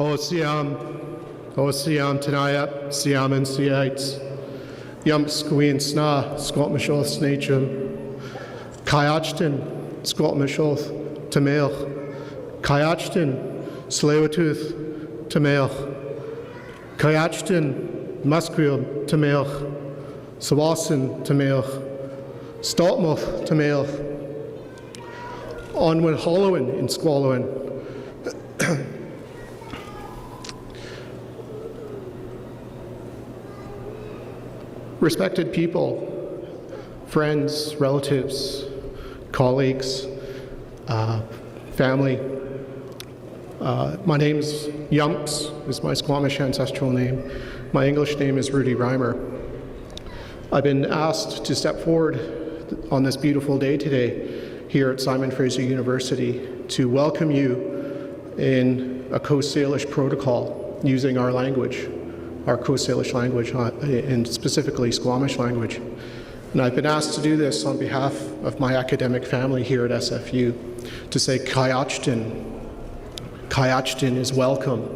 O Siam Tanaya, Siam and Siates, Yum Squeen Sna, Scott Mishoth Snachum, Kayachton, Scott Mishoth, Tamil, Kayachton, Slewatooth, Tamil, Kayachton, Musqueam, Tamil, Sawasan, Tamil, Stotmoth, Tamil, Onwin Hollowin in Squallowin. Respected people, friends, relatives, colleagues, family. My name's Yumps, is my Squamish ancestral name. My English name is Rudy Reimer. I've been asked to step forward on this beautiful day today here at Simon Fraser University to welcome you in a Coast Salish protocol using our language, our Coast Salish language, and specifically Squamish language. And I've been asked to do this on behalf of my academic family here at SFU to say Kayachtin. Kayachtin is welcome.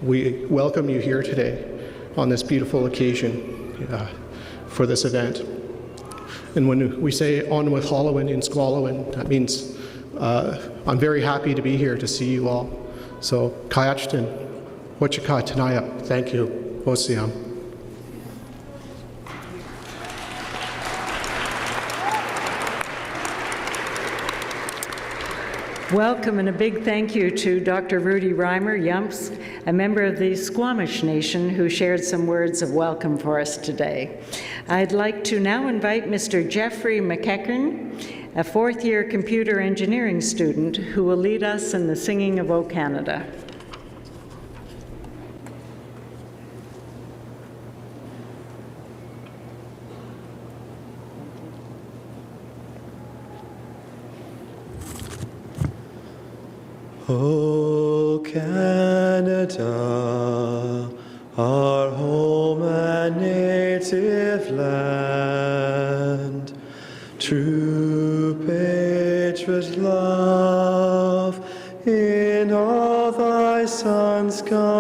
We welcome you here today on this beautiful occasion for this event. And when we say on with Hollowin in Squallowin, that means I'm very happy to be here to see you all. So Kayachtin, Wachaka Tanaya, thank you. Osiam. Welcome and a big thank you to Dr. Rudy Reimer, Yumps, a member of the Squamish Nation who shared some words of welcome for us today. I'd like to now invite Mr. Jeffrey McEachern, a fourth-year computer engineering student who will lead us in the singing of O Canada. O Canada, our home and native land, true patriot love in all thy sons' command.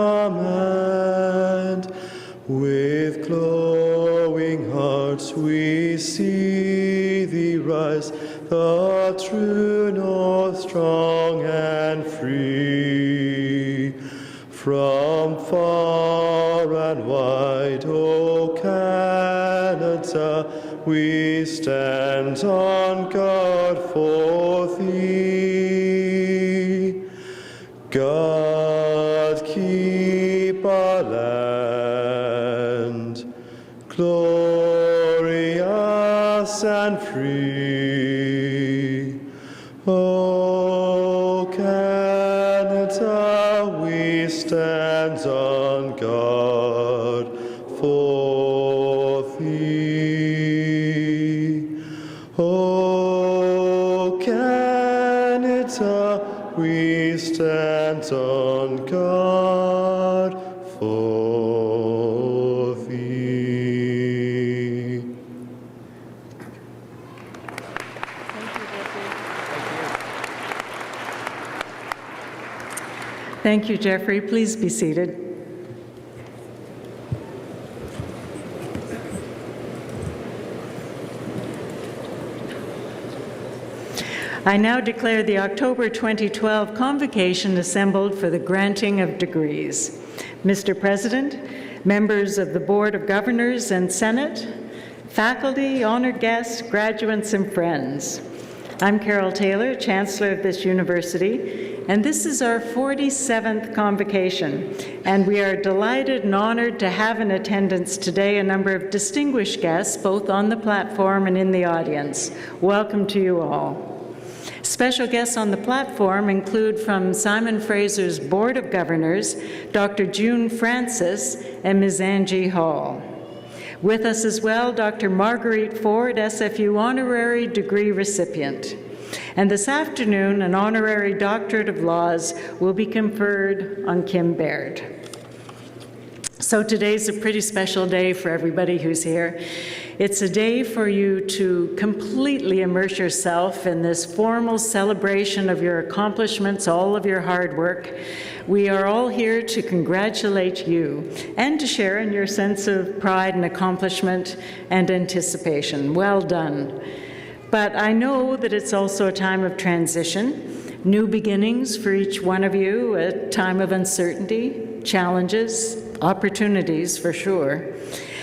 With glowing hearts we see thee rise, the true north, strong and free. From far and wide, O Canada, we stand on guard for thee. God keep our land glorious and free. O Canada, we stand on guard for thee. O Canada, we stand on guard for thee. Thank you, Jeffrey. Please be seated. I now declare the October 2012 Convocation assembled for the granting of degrees. Mr. President, members of the Board of Governors and Senate, faculty, honored guests, graduates, and friends. I'm Carol Taylor, Chancellor of this university, and this is our 47th Convocation, and we are delighted and honored to have in attendance today a number of distinguished guests, both on the platform and in the audience. Welcome to you all. Special guests on the platform include from Simon Fraser's Board of Governors, Dr. June Francis and Ms. Angie Hall. With us as well, Dr. Marguerite Ford, SFU honorary degree recipient. And this afternoon, an honorary doctorate of laws will be conferred on Kim Baird. So today's a pretty special day for everybody who's here. It's a day for you to completely immerse yourself in this formal celebration of your accomplishments, all of your hard work. We are all here to congratulate you and to share in your sense of pride and accomplishment and anticipation. Well done. But I know that it's also a time of transition, new beginnings for each one of you, a time of uncertainty, challenges, opportunities for sure.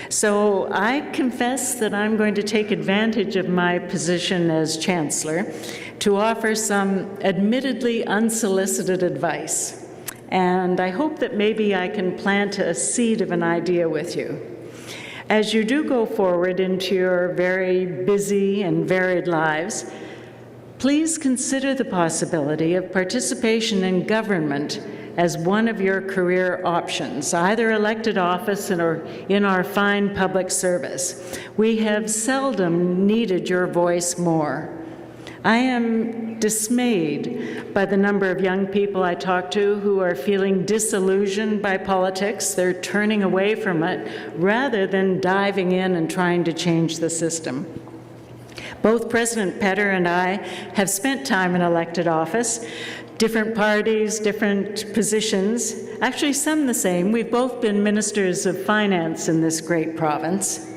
So I confess that I'm going to take advantage of my position as Chancellor to offer some admittedly unsolicited advice. And I hope that maybe I can plant a seed of an idea with you. As you do go forward into your very busy and varied lives, please consider the possibility of participation in government as one of your career options, either elected office or in our fine public service. We have seldom needed your voice more. I am dismayed by the number of young people I talk to who are feeling disillusioned by politics. They're turning away from it rather than diving in and trying to change the system. Both President Petter and I have spent time in elected office, different parties, different positions, actually some the same. We've both been ministers of finance in this great province.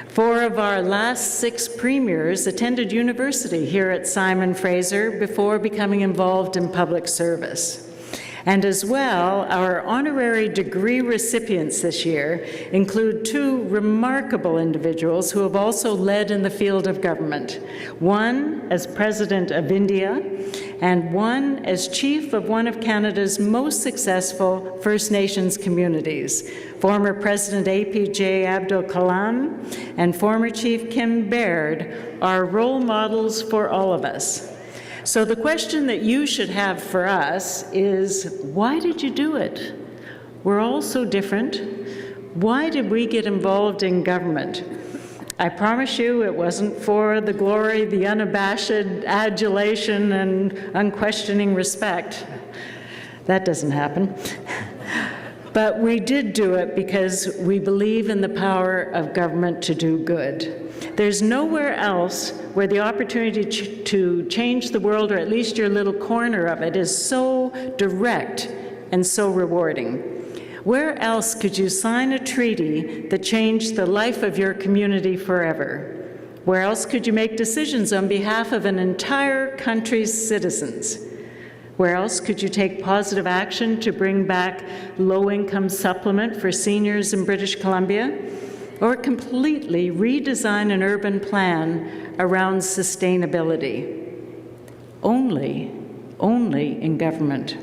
4 of our last 6 premiers attended university here at Simon Fraser before becoming involved in public service. And as well, our honorary degree recipients this year include 2 remarkable individuals who have also led in the field of government, one as President of India and one as Chief of one of Canada's most successful First Nations communities, former President APJ Abdul Kalam and former Chief Kim Baird are role models for all of us. So the question that you should have for us is, why did you do it? We're all so different. Why did we get involved in government? I promise you it wasn't for the glory, the unabashed adulation, and unquestioning respect. That doesn't happen. But we did do it because we believe in the power of government to do good. There's nowhere else where the opportunity to change the world, or at least your little corner of it, is so direct and so rewarding. Where else could you sign a treaty that changed the life of your community forever? Where else could you make decisions on behalf of an entire country's citizens? Where else could you take positive action to bring back low-income supplement for seniors in British Columbia? Or completely redesign an urban plan around sustainability? Only in government.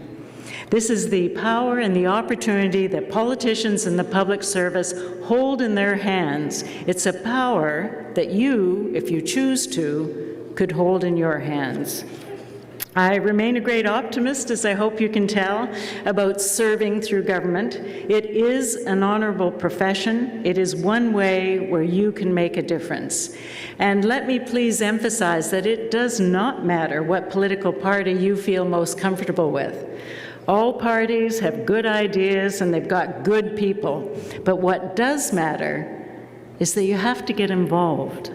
This is the power and the opportunity that politicians in the public service hold in their hands. It's a power that you, if you choose to, could hold in your hands. I remain a great optimist, as I hope you can tell, about serving through government. It is an honorable profession. It is one way where you can make a difference. And let me please emphasize that it does not matter what political party you feel most comfortable with. All parties have good ideas and they've got good people. But what does matter is that you have to get involved.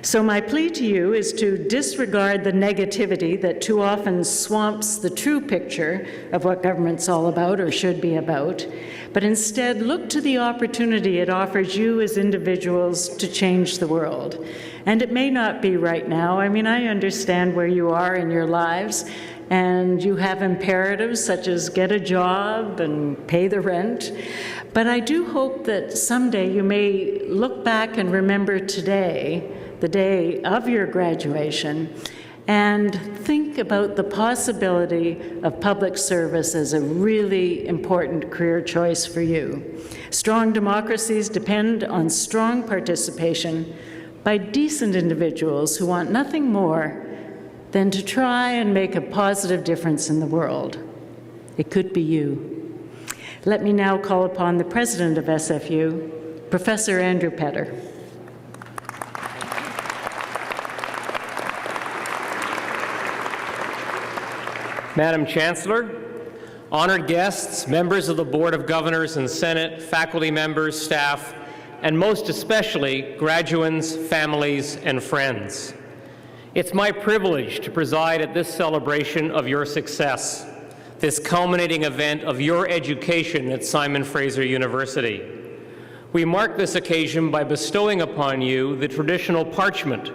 So my plea to you is to disregard the negativity that too often swamps the true picture of what government's all about or should be about, but instead look to the opportunity it offers you as individuals to change the world. And it may not be right now. I mean, I understand where you are in your lives, and you have imperatives such as get a job and pay the rent. But I do hope that someday you may look back and remember today, the day of your graduation, and think about the possibility of public service as a really important career choice for you. Strong democracies depend on strong participation by decent individuals who want nothing more than to try and make a positive difference in the world. It could be you. Let me now call upon the President of SFU, Professor Andrew Petter. Madam Chancellor, honored guests, members of the Board of Governors and Senate, faculty members, staff, and most especially graduands, families, and friends. It's my privilege to preside at this celebration of your success, this culminating event of your education at Simon Fraser University. We mark this occasion by bestowing upon you the traditional parchment,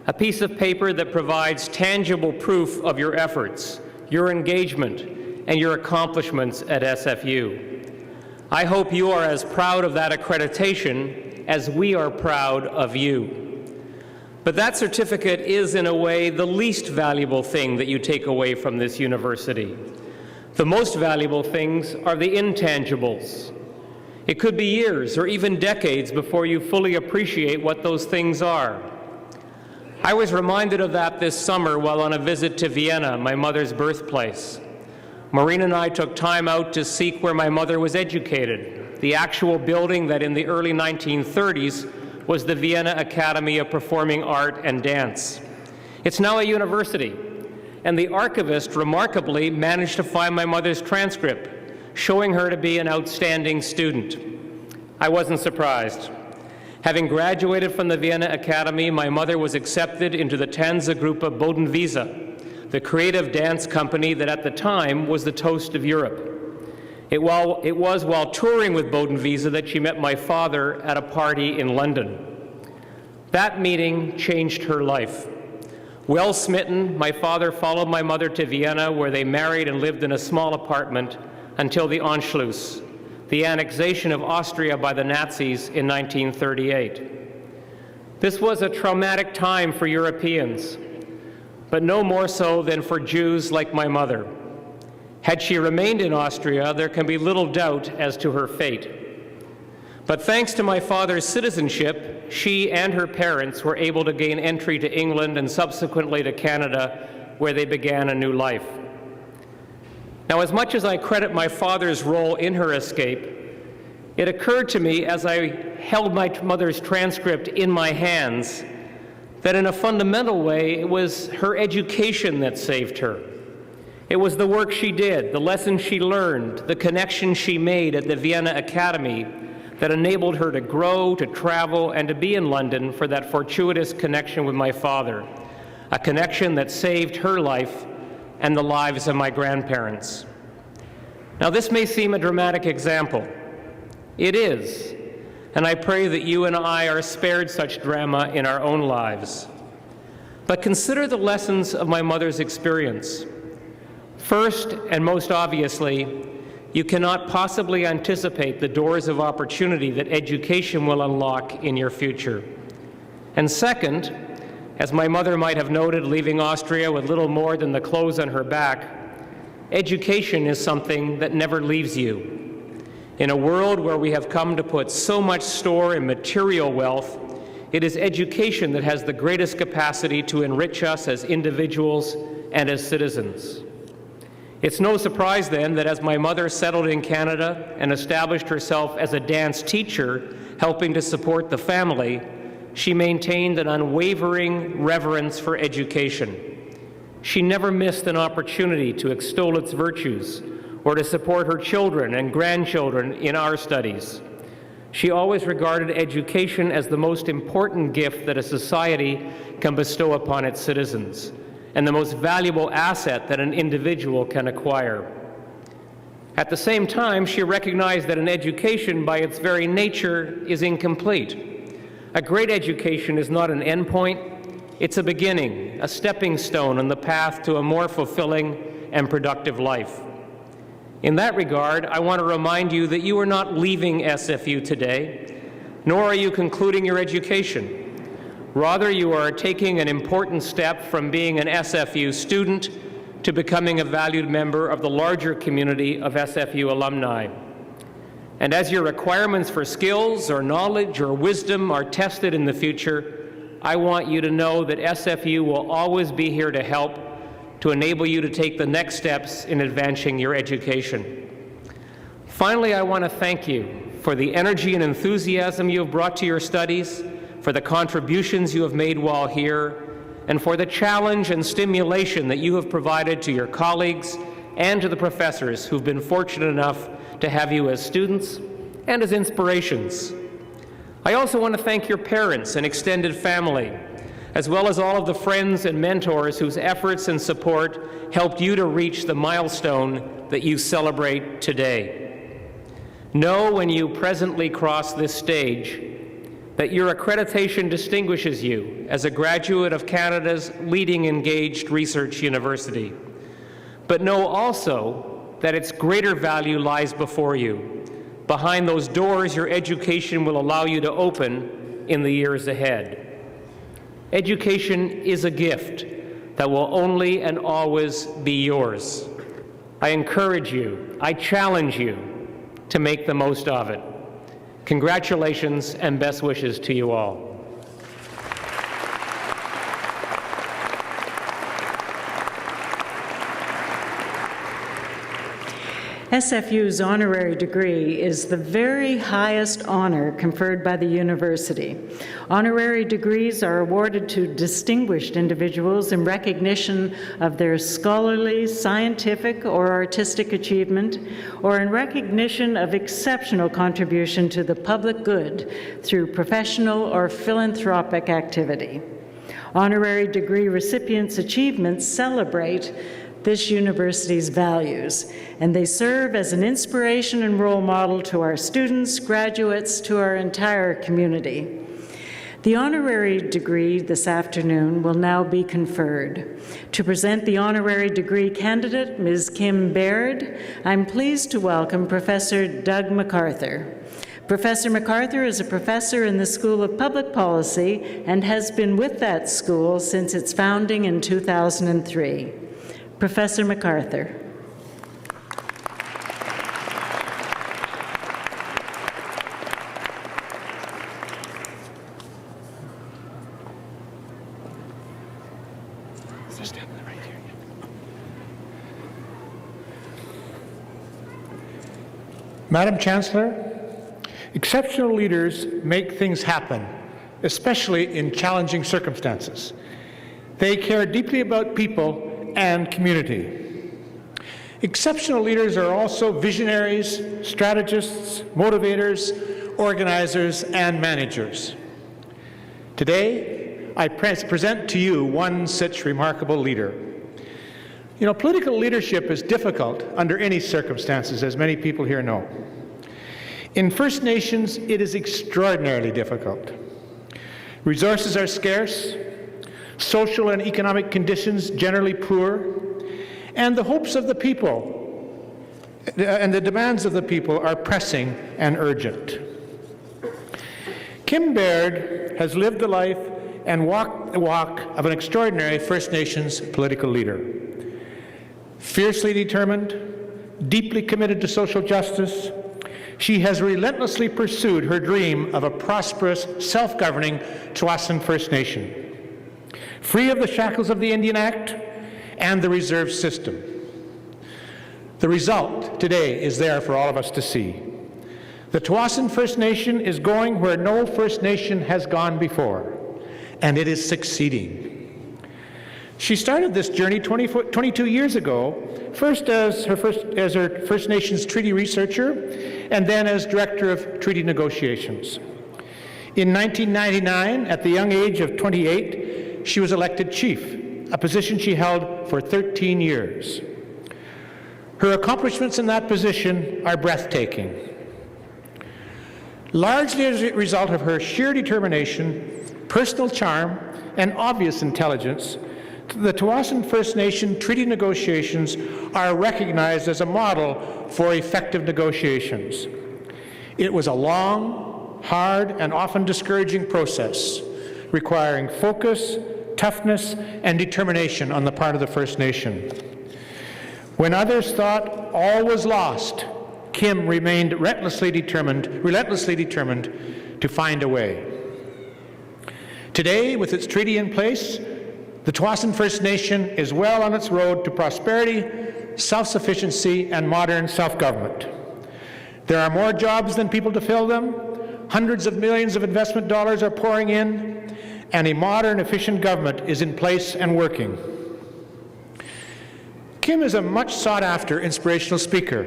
a piece of paper that provides tangible proof of your efforts, your engagement, and your accomplishments at SFU. I hope you are as proud of that accreditation as we are proud of you. But that certificate is, in a way, the least valuable thing that you take away from this university. The most valuable things are the intangibles. It could be years or even decades before you fully appreciate what those things are. I was reminded of that this summer while on a visit to Vienna, my mother's birthplace. Maureen and I took time out to seek where my mother was educated, the actual building that in the early 1930s was the Vienna Academy of Performing Art and Dance. It's now a university, and the archivist remarkably managed to find my mother's transcript, showing her to be an outstanding student. I wasn't surprised. Having graduated from the Vienna Academy, my mother was accepted into the Tanzgruppe Bodenwiese, the creative dance company that at the time was the toast of Europe. It was while touring with Bodenwiese that she met my father at a party in London. That meeting changed her life. Well smitten, my father followed my mother to Vienna, where they married and lived in a small apartment until the Anschluss, the annexation of Austria by the Nazis in 1938. This was a traumatic time for Europeans, but no more so than for Jews like my mother. Had she remained in Austria, there can be little doubt as to her fate. But thanks to my father's citizenship, she and her parents were able to gain entry to England and subsequently to Canada, where they began a new life. Now, as much as I credit my father's role in her escape, it occurred to me as I held my mother's transcript in my hands that in a fundamental way, it was her education that saved her. It was the work she did, the lessons she learned, the connections she made at the Vienna Academy that enabled her to grow, to travel, and to be in London for that fortuitous connection with my father, a connection that saved her life and the lives of my grandparents. Now, this may seem a dramatic example. It is. And I pray that you and I are spared such drama in our own lives. But consider the lessons of my mother's experience. First, and most obviously, you cannot possibly anticipate the doors of opportunity that education will unlock in your future. And second, as my mother might have noted, leaving Austria with little more than the clothes on her back, education is something that never leaves you. In a world where we have come to put so much store in material wealth, it is education that has the greatest capacity to enrich us as individuals and as citizens. It's no surprise then that as my mother settled in Canada and established herself as a dance teacher, helping to support the family, she maintained an unwavering reverence for education. She never missed an opportunity to extol its virtues or to support her children and grandchildren in our studies. She always regarded education as the most important gift that a society can bestow upon its citizens, and the most valuable asset that an individual can acquire. At the same time, she recognized that an education, by its very nature, is incomplete. A great education is not an endpoint, it's a beginning, a stepping stone on the path to a more fulfilling and productive life. In that regard, I want to remind you that you are not leaving SFU today, nor are you concluding your education. Rather, you are taking an important step from being an SFU student to becoming a valued member of the larger community of SFU alumni. And as your requirements for skills or knowledge or wisdom are tested in the future, I want you to know that SFU will always be here to help, to enable you to take the next steps in advancing your education. Finally, I want to thank you for the energy and enthusiasm you have brought to your studies, for the contributions you have made while here, and for the challenge and stimulation that you have provided to your colleagues and to the professors who've been fortunate enough to have you as students and as inspirations. I also want to thank your parents and extended family, as well as all of the friends and mentors whose efforts and support helped you to reach the milestone that you celebrate today. Know when you presently cross this stage that your accreditation distinguishes you as a graduate of Canada's leading engaged research university. But know also that its greater value lies before you, behind those doors your education will allow you to open in the years ahead. Education is a gift that will only and always be yours. I encourage you, I challenge you to make the most of it. Congratulations and best wishes to you all. SFU's honorary degree is the very highest honor conferred by the university. Honorary degrees are awarded to distinguished individuals in recognition of their scholarly, scientific, or artistic achievement, or in recognition of exceptional contribution to the public good through professional or philanthropic activity. Honorary degree recipients' achievements celebrate this university's values, and they serve as an inspiration and role model to our students, graduates, to our entire community. The honorary degree this afternoon will now be conferred. To present the honorary degree candidate, Ms. Kim Baird, I'm pleased to welcome Professor Doug MacArthur. Professor MacArthur is a professor in the School of Public Policy and has been with that school since its founding in 2003. Professor MacArthur. Madam Chancellor, exceptional leaders make things happen, especially in challenging circumstances. They care deeply about people and community. Exceptional leaders are also visionaries, strategists, motivators, organizers, and managers. Today, I present to you one such remarkable leader. You know, political leadership is difficult under any circumstances, as many people here know. In First Nations, it is extraordinarily difficult. Resources are scarce, social and economic conditions generally poor, and the hopes of the people and the demands of the people are pressing and urgent. Kim Baird has lived the life and walked the walk of an extraordinary First Nations political leader. Fiercely determined, deeply committed to social justice, she has relentlessly pursued her dream of a prosperous, self-governing Tsawwassen First Nation, free of the shackles of the Indian Act and the reserve system. The result today is there for all of us to see. The Tsawwassen First Nation is going where no First Nation has gone before, and it is succeeding. She started this journey 22 years ago, first as her First Nations treaty researcher, and then as director of treaty negotiations. In 1999, at the young age of 28, she was elected chief, a position she held for 13 years. Her accomplishments in that position are breathtaking. Largely as a result of her sheer determination, personal charm, and obvious intelligence, the Tsawwassen First Nation treaty negotiations are recognized as a model for effective negotiations. It was a long, hard, and often discouraging process, requiring focus, toughness, and determination on the part of the First Nation. When others thought all was lost, Kim remained relentlessly determined to find a way. Today, with its treaty in place, the Tsawwassen First Nation is well on its road to prosperity, self-sufficiency, and modern self-government. There are more jobs than people to fill them, hundreds of millions of investment dollars are pouring in, and a modern, efficient government is in place and working. Kim is a much sought-after inspirational speaker.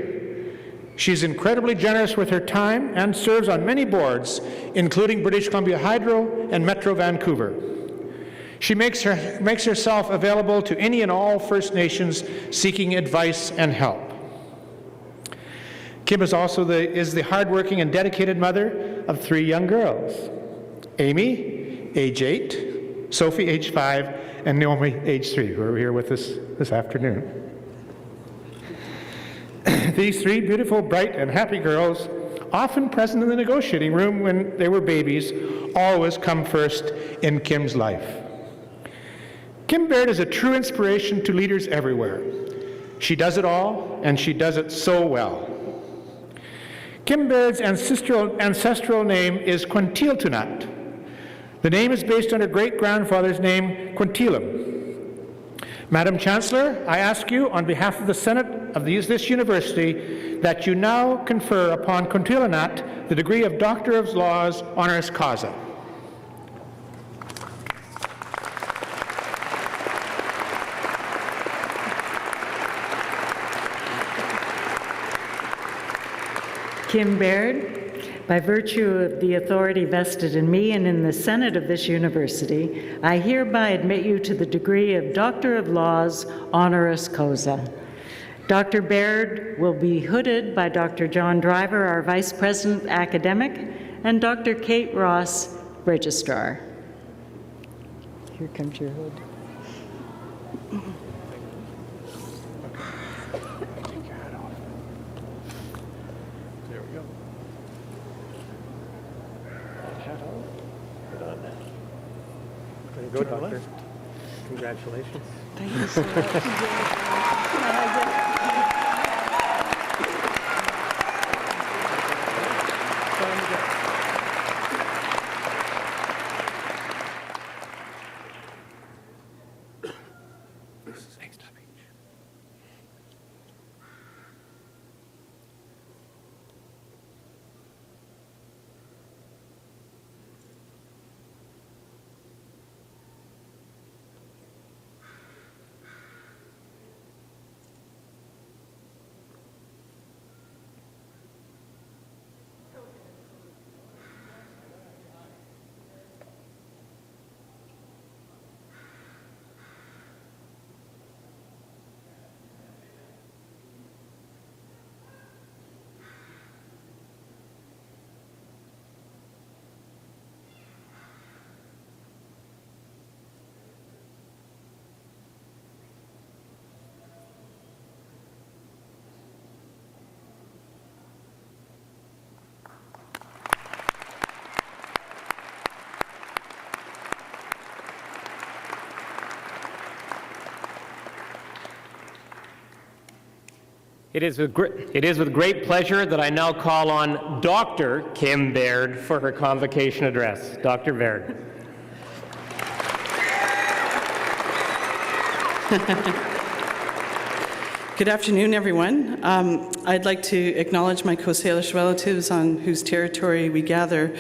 She's incredibly generous with her time and serves on many boards, including British Columbia Hydro and Metro Vancouver. She makes herself available to any and all First Nations seeking advice and help. Kim is also the hardworking and dedicated mother of 3 young girls: Amy, age 8, Sophie, age 5, and Naomi, age 3, who are here with us this afternoon. These 3 beautiful, bright, and happy girls, often present in the negotiating room when they were babies, always come first in Kim's life. Kim Baird is a true inspiration to leaders everywhere. She does it all, and she does it so well. Kim Baird's ancestral name is Quintiltunat. The name is based on her great-grandfather's name, Quintilim. Madam Chancellor, I ask you, on behalf of the Senate of this university, that you now confer upon Quintiltunat the degree of Doctor of Laws honoris causa. Kim Baird, by virtue of the authority vested in me and in the Senate of this university, I hereby admit you to the degree of Doctor of Laws honoris causa. Dr. Baird will be hooded by Dr. John Driver, our Vice President Academic, and Dr. Kate Ross, Registrar. Here comes your hood. Go, Doctor. Congratulations. Thank you so much. It is with great pleasure that I now call on Dr. Kim Baird for her convocation address. Dr. Baird. Good afternoon, everyone. I'd like to acknowledge my Coast Salish relatives on whose territory we gather.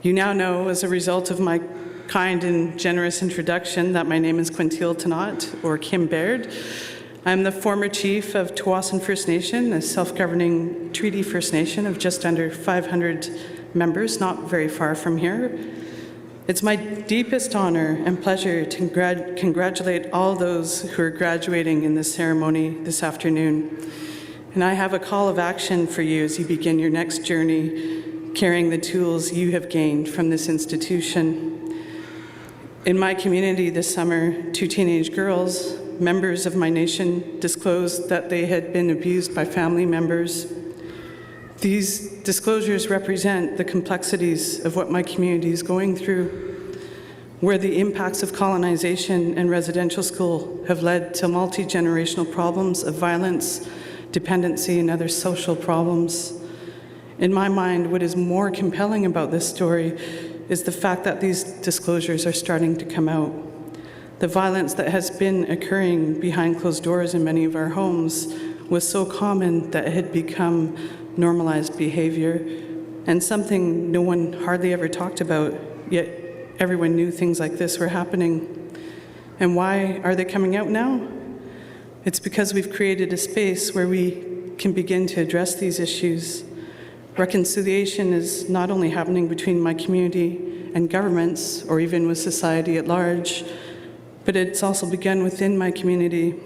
You now know, as a result of my kind and generous introduction, that my name is Quintiltunat, or Kim Baird. I'm the former chief of Tsawwassen First Nation, a self-governing treaty First Nation of just under 500 members, not very far from here. It's my deepest honor and pleasure to congratulate all those who are graduating in this ceremony this afternoon. And I have a call of action for you as you begin your next journey, carrying the tools you have gained from this institution. In my community this summer, 2 teenage girls, members of my nation, disclosed that they had been abused by family members. These disclosures represent the complexities of what my community is going through, where the impacts of colonization and residential school have led to multi-generational problems of violence, dependency, and other social problems. In my mind, what is more compelling about this story is the fact that these disclosures are starting to come out. The violence that has been occurring behind closed doors in many of our homes was so common that it had become normalized behavior and something no one hardly ever talked about, yet everyone knew things like this were happening. And why are they coming out now? It's because we've created a space where we can begin to address these issues. Reconciliation is not only happening between my community and governments, or even with society at large, but it's also begun within my community.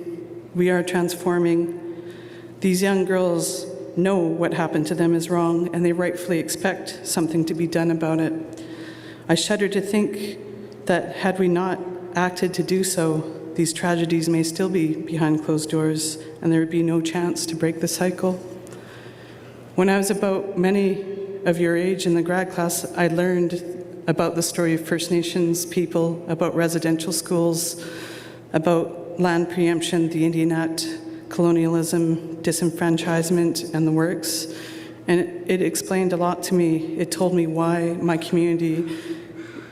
We are transforming. These young girls know what happened to them is wrong, and they rightfully expect something to be done about it. I shudder to think that had we not acted to do so, these tragedies may still be behind closed doors, and there would be no chance to break the cycle. When I was about many of your age in the grad class, I learned about the story of First Nations people, about residential schools, about land preemption, the Indian Act, colonialism, disenfranchisement, and the works. And it explained a lot to me. It told me why my community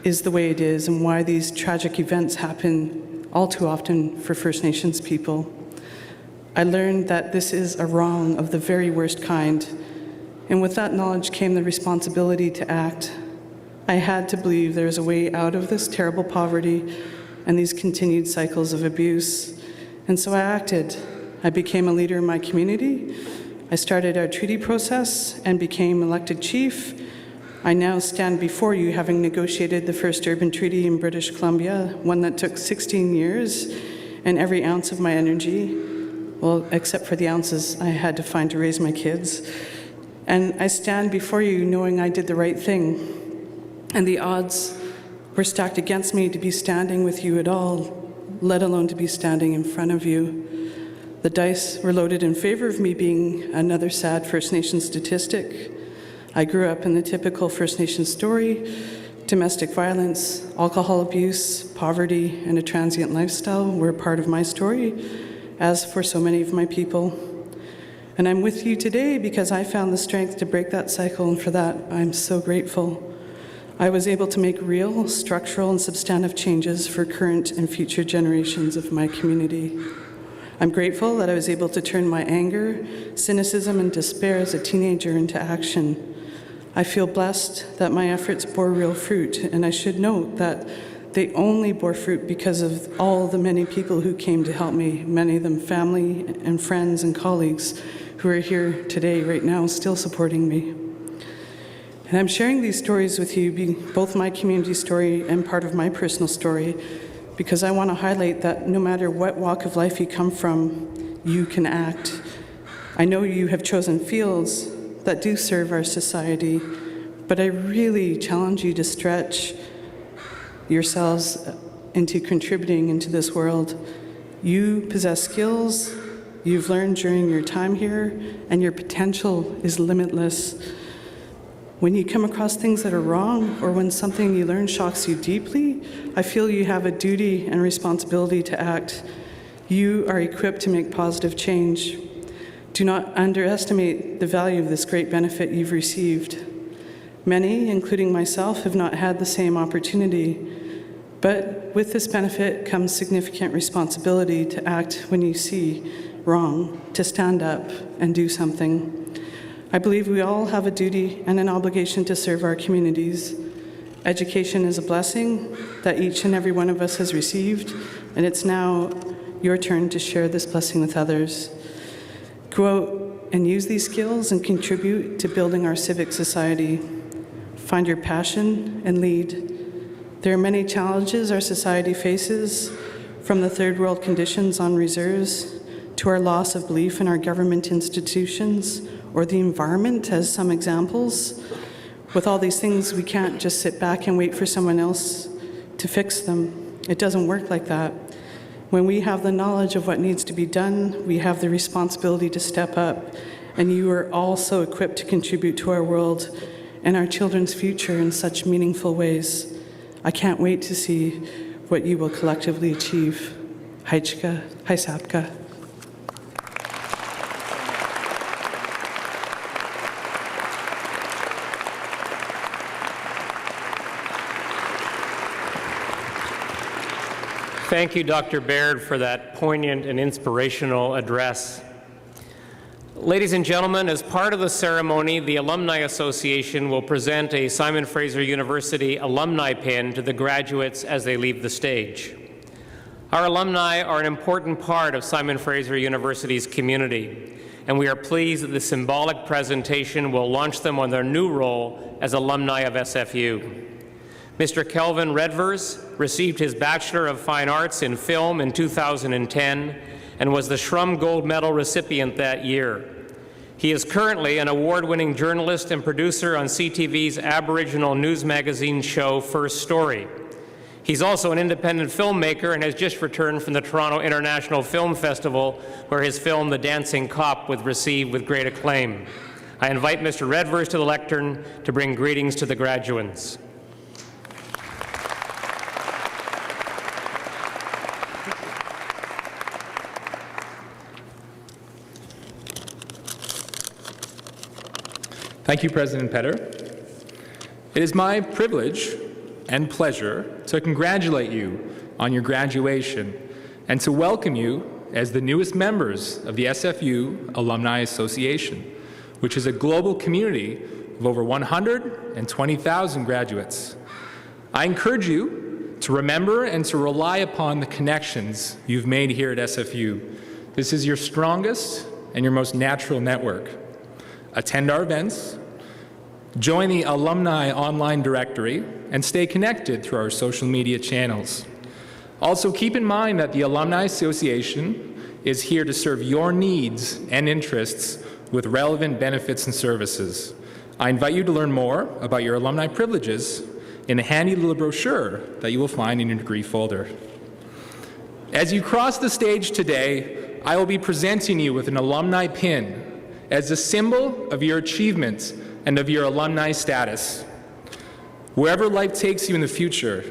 is the way it is and why these tragic events happen all too often for First Nations people. I learned that this is a wrong of the very worst kind. And with that knowledge came the responsibility to act. I had to believe there is a way out of this terrible poverty and these continued cycles of abuse. And so I acted. I became a leader in my community. I started our treaty process and became elected chief. I now stand before you having negotiated the first urban treaty in British Columbia, one that took 16 years and every ounce of my energy, well, except for the ounces I had to find to raise my kids. And I stand before you knowing I did the right thing. And the odds were stacked against me to be standing with you at all, let alone to be standing in front of you. The dice were loaded in favor of me being another sad First Nation statistic. I grew up in the typical First Nation story: domestic violence, alcohol abuse, poverty, and a transient lifestyle were a part of my story, as for so many of my people. And I'm with you today because I found the strength to break that cycle, and for that, I'm so grateful. I was able to make real, structural, and substantive changes for current and future generations of my community. I'm grateful that I was able to turn my anger, cynicism, and despair as a teenager into action. I feel blessed that my efforts bore real fruit, and I should note that they only bore fruit because of all the many people who came to help me, many of them family and friends and colleagues who are here today, right now, still supporting me. And I'm sharing these stories with you, both my community story and part of my personal story, because I want to highlight that no matter what walk of life you come from, you can act. I know you have chosen fields that do serve our society, but I really challenge you to stretch yourselves into contributing into this world. You possess skills you've learned during your time here, and your potential is limitless. When you come across things that are wrong, or when something you learn shocks you deeply, I feel you have a duty and responsibility to act. You are equipped to make positive change. Do not underestimate the value of this great benefit you've received. Many, including myself, have not had the same opportunity, but with this benefit comes significant responsibility to act when you see wrong, to stand up and do something. I believe we all have a duty and an obligation to serve our communities. Education is a blessing that each and every one of us has received, and it's now your turn to share this blessing with others. Go out and use these skills and contribute to building our civic society. Find your passion and lead. There are many challenges our society faces, from the third world conditions on reserves to our loss of belief in our government institutions or the environment as some examples. With all these things, we can't just sit back and wait for someone else to fix them. It doesn't work like that. When we have the knowledge of what needs to be done, we have the responsibility to step up, and you are also equipped to contribute to our world and our children's future in such meaningful ways. I can't wait to see what you will collectively achieve. Haichka, Haisapka. Thank you, Dr. Baird, for that poignant and inspirational address. Ladies and gentlemen, as part of the ceremony, the Alumni Association will present a Simon Fraser University alumni pin to the graduates as they leave the stage. Our alumni are an important part of Simon Fraser University's community, and we are pleased that the symbolic presentation will launch them on their new role as alumni of SFU. Mr. Kelvin Redvers received his Bachelor of Fine Arts in Film in 2010 and was the Shrum Gold Medal recipient that year. He is currently an award-winning journalist and producer on CTV's Aboriginal news magazine show First Story. He's also an independent filmmaker and has just returned from the Toronto International Film Festival, where his film, The Dancing Cop, was received with great acclaim. I invite Mr. Redvers to the lectern to bring greetings to the graduands. Thank you, President Petter. It is my privilege and pleasure to congratulate you on your graduation and to welcome you as the newest members of the SFU Alumni Association, which is a global community of over 120,000 graduates. I encourage you to remember and to rely upon the connections you've made here at SFU. This is your strongest and your most natural network. Attend our events, join the Alumni Online Directory, and stay connected through our social media channels. Also, keep in mind that the Alumni Association is here to serve your needs and interests with relevant benefits and services. I invite you to learn more about your alumni privileges in a handy little brochure that you will find in your degree folder. As you cross the stage today, I will be presenting you with an alumni pin as a symbol of your achievements and of your alumni status. Wherever life takes you in the future,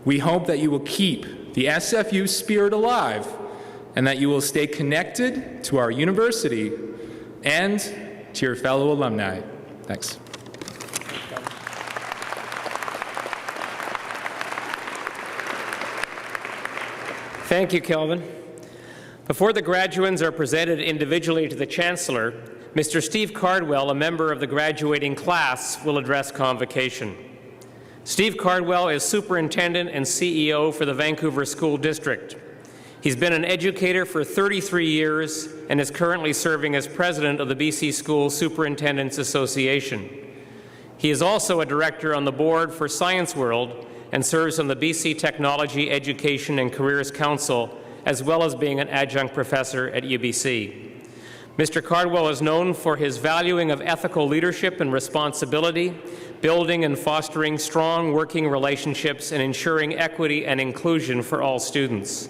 we hope that you will keep the SFU spirit alive and that you will stay connected to our university and to your fellow alumni. Thanks. Thank you, Kelvin. Before the graduands are presented individually to the Chancellor, Mr. Steve Cardwell, a member of the graduating class, will address Convocation. Steve Cardwell is Superintendent and CEO for the Vancouver School District. He's been an educator for 33 years and is currently serving as President of the BC School Superintendents Association. He is also a Director on the Board for Science World and serves on the BC Technology, Education and Careers Council, as well as being an adjunct professor at UBC. Mr. Cardwell is known for his valuing of ethical leadership and responsibility, building and fostering strong working relationships, and ensuring equity and inclusion for all students.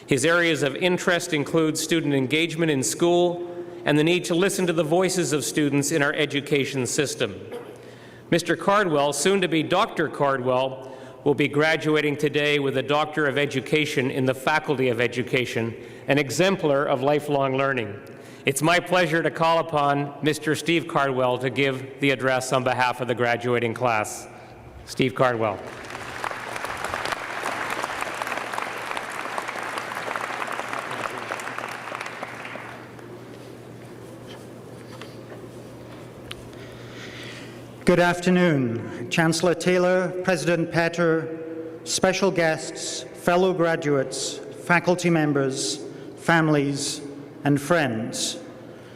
His areas of interest include student engagement in school and the need to listen to the voices of students in our education system. Mr. Cardwell, soon to be Dr. Cardwell, will be graduating today with a Doctor of Education in the Faculty of Education, an exemplar of lifelong learning. It's my pleasure to call upon Mr. Steve Cardwell to give the address on behalf of the graduating class. Steve Cardwell. Good afternoon, Chancellor Taylor, President Petter, special guests, fellow graduates, faculty members, families, and friends.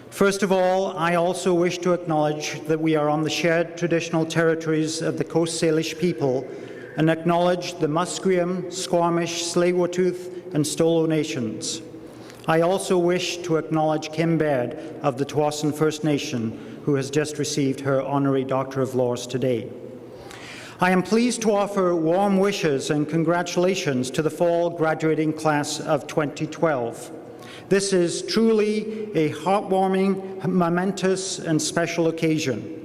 First of all, I also wish to acknowledge that we are on the shared traditional territories of the Coast Salish people and acknowledge the Musqueam, Squamish, Tsleil-Waututh, and Stolo nations. I also wish to acknowledge Kim Baird of the Tsawwassen First Nation, who has just received her Honorary Doctor of Laws today. I am pleased to offer warm wishes and congratulations to the fall graduating class of 2012. This is truly a heartwarming, momentous, and special occasion.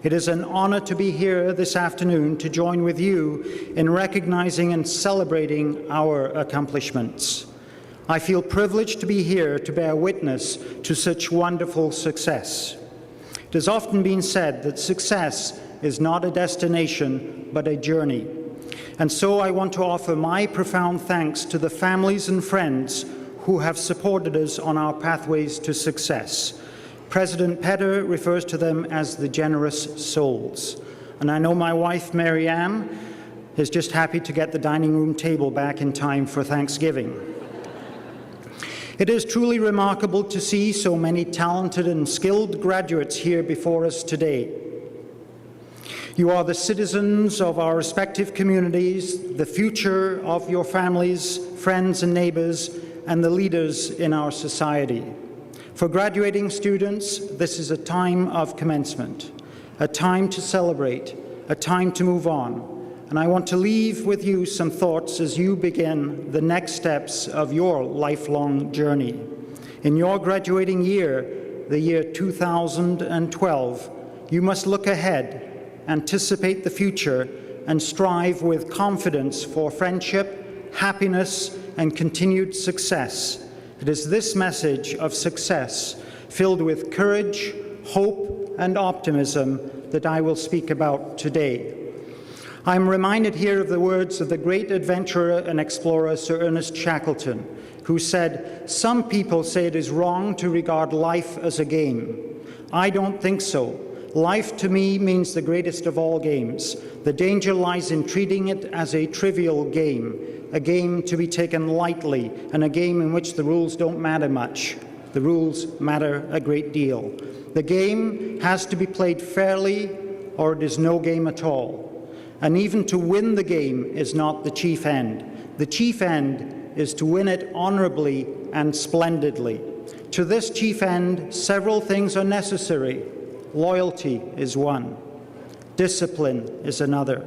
It is an honor to be here this afternoon to join with you in recognizing and celebrating our accomplishments. I feel privileged to be here to bear witness to such wonderful success. It has often been said that success is not a destination, but a journey. And so I want to offer my profound thanks to the families and friends who have supported us on our pathways to success. President Petter refers to them as the generous souls. And I know my wife, Mary Ann, is just happy to get the dining room table back in time for Thanksgiving. It is truly remarkable to see so many talented and skilled graduates here before us today. You are the citizens of our respective communities, the future of your families, friends and neighbors, and the leaders in our society. For graduating students, this is a time of commencement, a time to celebrate, a time to move on. And I want to leave with you some thoughts as you begin the next steps of your lifelong journey. In your graduating year, the year 2012, you must look ahead, anticipate the future, and strive with confidence for friendship, happiness, and continued success. It is this message of success, filled with courage, hope, and optimism, that I will speak about today. I am reminded here of the words of the great adventurer and explorer Sir Ernest Shackleton, who said, "Some people say it is wrong to regard life as a game. I don't think so. Life to me means the greatest of all games. The danger lies in treating it as a trivial game, a game to be taken lightly, and a game in which the rules don't matter much. The rules matter a great deal. The game has to be played fairly, or it is no game at all. And even to win the game is not the chief end. The chief end is to win it honorably and splendidly. To this chief end, several things are necessary. Loyalty is one. Discipline is another.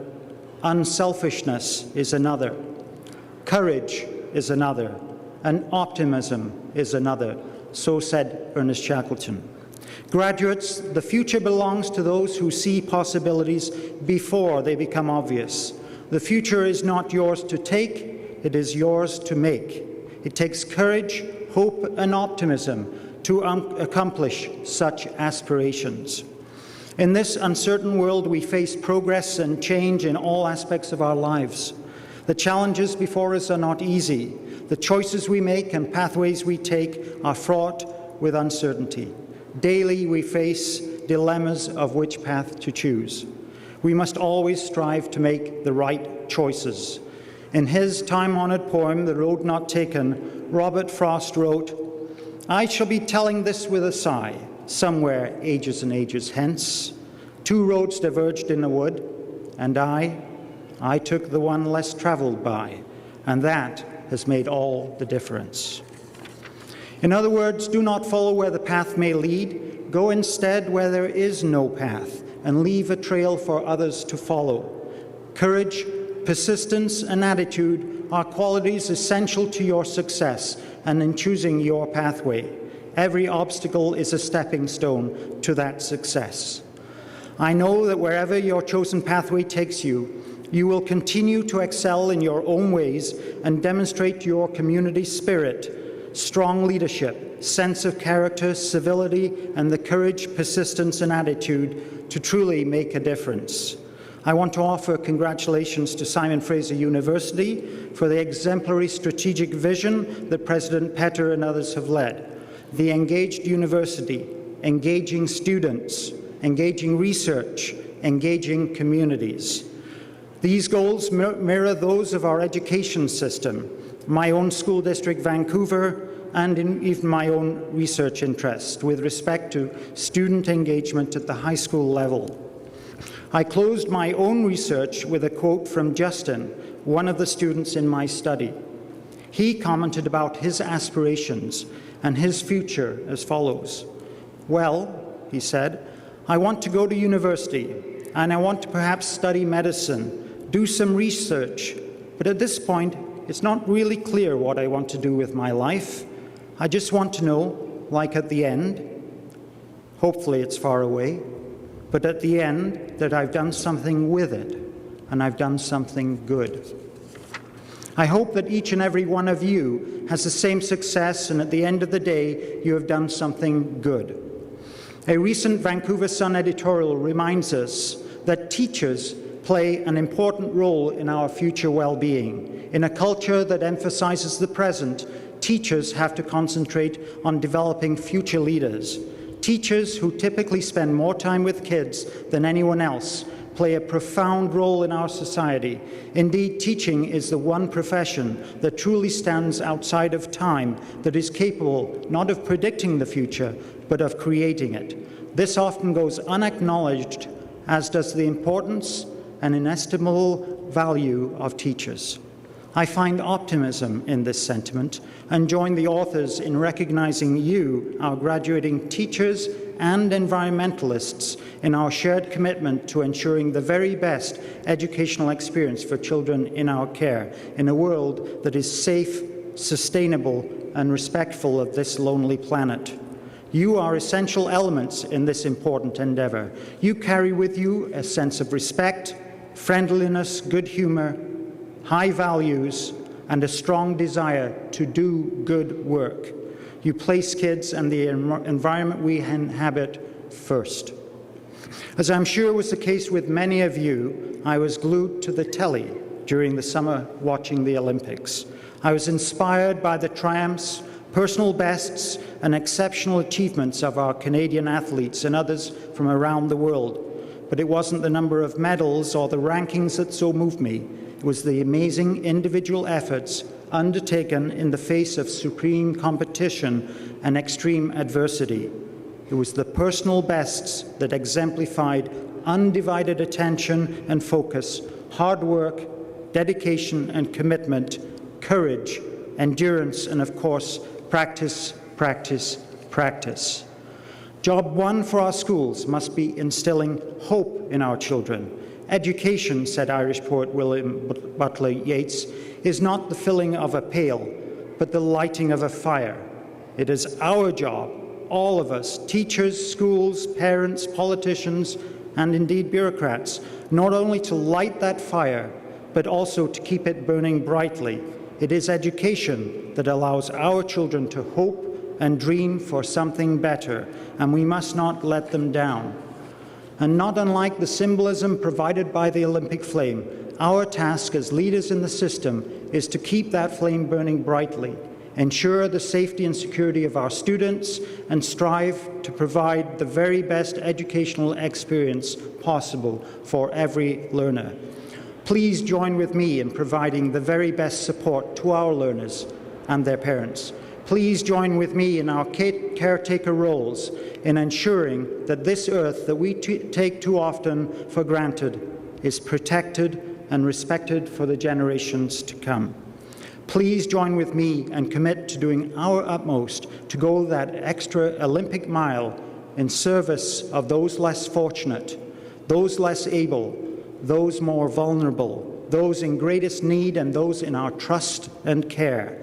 Unselfishness is another. Courage is another. And optimism is another." So said Ernest Shackleton. Graduates, the future belongs to those who see possibilities before they become obvious. The future is not yours to take, it is yours to make. It takes courage, hope, and optimism to accomplish such aspirations. In this uncertain world, we face progress and change in all aspects of our lives. The challenges before us are not easy. The choices we make and pathways we take are fraught with uncertainty. Daily we face dilemmas of which path to choose. We must always strive to make the right choices. In his time-honored poem, The Road Not Taken, Robert Frost wrote, "I shall be telling this with a sigh, somewhere ages and ages hence. Two roads diverged in a wood, and I took the one less traveled by, and that has made all the difference." In other words, do not follow where the path may lead. Go instead where there is no path, and leave a trail for others to follow. Courage, persistence, and attitude are qualities essential to your success and in choosing your pathway. Every obstacle is a stepping stone to that success. I know that wherever your chosen pathway takes you, you will continue to excel in your own ways and demonstrate your community spirit, strong leadership, sense of character, civility, and the courage, persistence, and attitude to truly make a difference. I want to offer congratulations to Simon Fraser University for the exemplary strategic vision that President Petter and others have led. The engaged university, engaging students, engaging research, engaging communities. These goals mirror those of our education system, my own school district, Vancouver, and in even my own research interest with respect to student engagement at the high school level. I closed my own research with a quote from Justin, one of the students in my study. He commented about his aspirations and his future as follows. "Well," he said, "I want to go to university, and I want to perhaps study medicine, do some research, but at this point, it's not really clear what I want to do with my life. I just want to know, like at the end, hopefully it's far away, but at the end that I've done something with it, and I've done something good." I hope that each and every one of you has the same success, and at the end of the day, you have done something good. A recent Vancouver Sun editorial reminds us that teachers play an important role in our future well-being. In a culture that emphasizes the present, teachers have to concentrate on developing future leaders. Teachers, who typically spend more time with kids than anyone else, play a profound role in our society. Indeed, teaching is the one profession that truly stands outside of time, that is capable not of predicting the future, but of creating it. This often goes unacknowledged, as does the importance and inestimable value of teachers. I find optimism in this sentiment and join the authors in recognizing you, our graduating teachers and environmentalists, in our shared commitment to ensuring the very best educational experience for children in our care, in a world that is safe, sustainable, and respectful of this lonely planet. You are essential elements in this important endeavor. You carry with you a sense of respect, friendliness, good humor, high values, and a strong desire to do good work. You place kids and the environment we inhabit first. As I'm sure was the case with many of you, I was glued to the telly during the summer watching the Olympics. I was inspired by the triumphs, personal bests, and exceptional achievements of our Canadian athletes and others from around the world. But it wasn't the number of medals or the rankings that so moved me. It was the amazing individual efforts undertaken in the face of supreme competition and extreme adversity. It was the personal bests that exemplified undivided attention and focus, hard work, dedication and commitment, courage, endurance, and of course, practice, practice, practice. Job one for our schools must be instilling hope in our children. Education, said Irish poet William Butler Yeats, is not the filling of a pail, but the lighting of a fire. It is our job, all of us, teachers, schools, parents, politicians, and indeed bureaucrats, not only to light that fire, but also to keep it burning brightly. It is education that allows our children to hope and dream for something better, and we must not let them down. And not unlike the symbolism provided by the Olympic flame, our task as leaders in the system is to keep that flame burning brightly, ensure the safety and security of our students, and strive to provide the very best educational experience possible for every learner. Please join with me in providing the very best support to our learners and their parents. Please join with me in our caretaker roles in ensuring that this earth that we take too often for granted is protected and respected for the generations to come. Please join with me and commit to doing our utmost to go that extra Olympic mile in service of those less fortunate, those less able, those more vulnerable, those in greatest need, and those in our trust and care.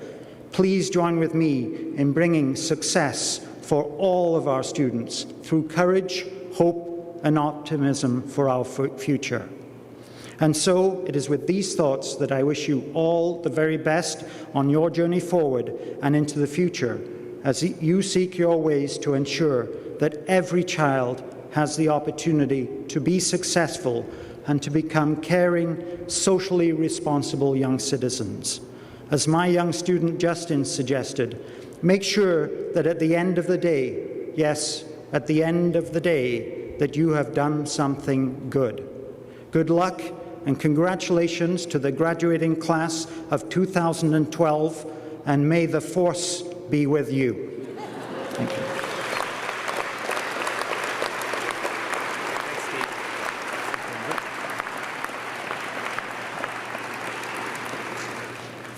Please join with me in bringing success for all of our students through courage, hope, and optimism for our future. And so it is with these thoughts that I wish you all the very best on your journey forward and into the future as you seek your ways to ensure that every child has the opportunity to be successful and to become caring, socially responsible young citizens. As my young student Justin suggested, make sure that at the end of the day, yes, at the end of the day, that you have done something good. Good luck and congratulations to the graduating class of 2012, and may the force be with you. Thank you.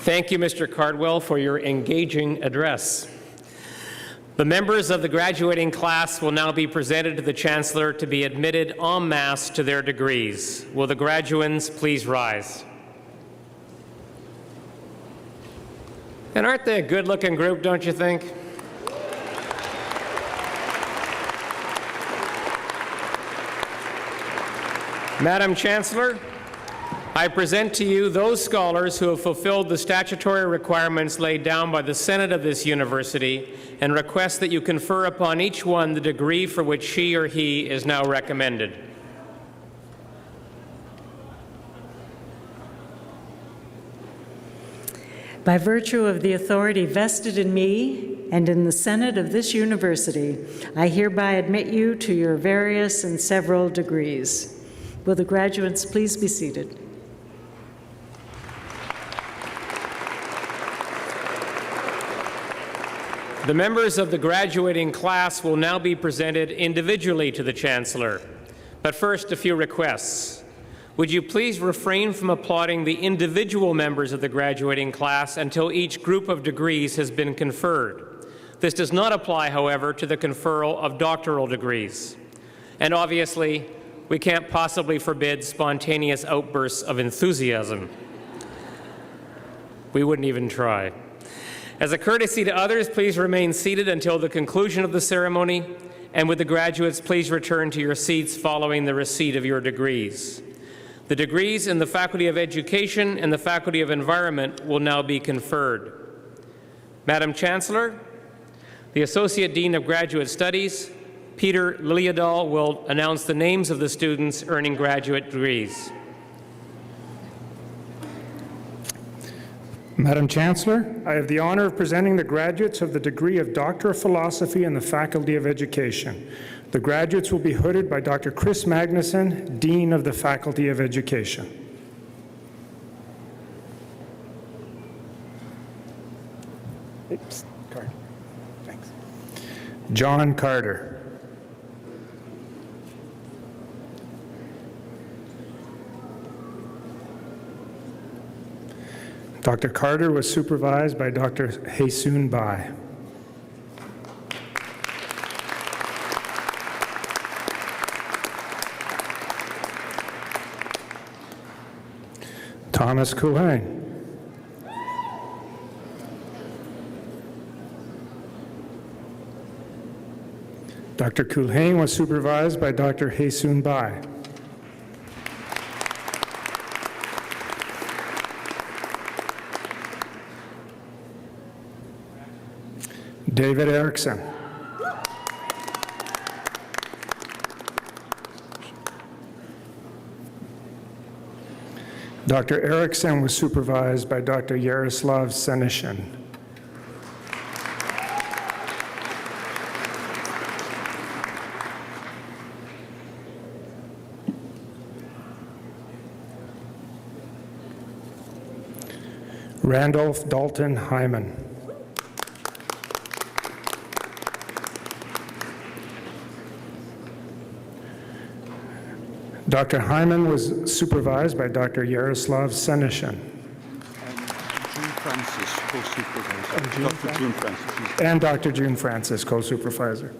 Thank you, Mr. Cardwell, for your engaging address. The members of the graduating class will now be presented to the Chancellor to be admitted en masse to their degrees. Will the graduands please rise? And aren't they a good-looking group, don't you think? Madam Chancellor, I present to you those scholars who have fulfilled the statutory requirements laid down by the Senate of this university and request that you confer upon each one the degree for which she or he is now recommended. By virtue of the authority vested in me and in the Senate of this university, I hereby admit you to your various and several degrees. Will the graduates please be seated? The members of the graduating class will now be presented individually to the Chancellor. But first, a few requests. Would you please refrain from applauding the individual members of the graduating class until each group of degrees has been conferred? This does not apply, however, to the conferral of doctoral degrees. And obviously, we can't possibly forbid spontaneous outbursts of enthusiasm. We wouldn't even try. As a courtesy to others, please remain seated until the conclusion of the ceremony, and would the graduates please return to your seats following the receipt of your degrees. The degrees in the Faculty of Education and the Faculty of Environment will now be conferred. Madam Chancellor, the Associate Dean of Graduate Studies, Peter Liljedahl, will announce the names of the students earning graduate degrees. Madam Chancellor, I have the honor of presenting the graduates of the degree of Doctor of Philosophy in the Faculty of Education. The graduates will be hooded by Dr. Chris Magnuson, Dean of the Faculty of Education. Oops, Carter. Thanks. John Carter. Dr. Carter was supervised by Dr. Haesoon Bai. Thomas Kulhane. Dr. Kulhane was supervised by Dr. Haesoon Bai. David Erickson. Dr. Erickson was supervised by Dr. Yaroslav Senishin. Randolph Dalton Hyman. Dr. Hyman was supervised by Dr. Yaroslav Senishin. And Dr. June Francis, co-supervisor.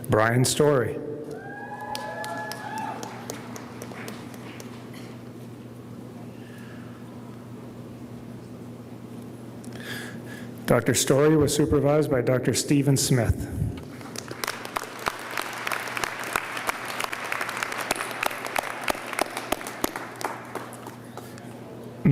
Brian Story. Dr. Story was supervised by Dr. Stephen Smith.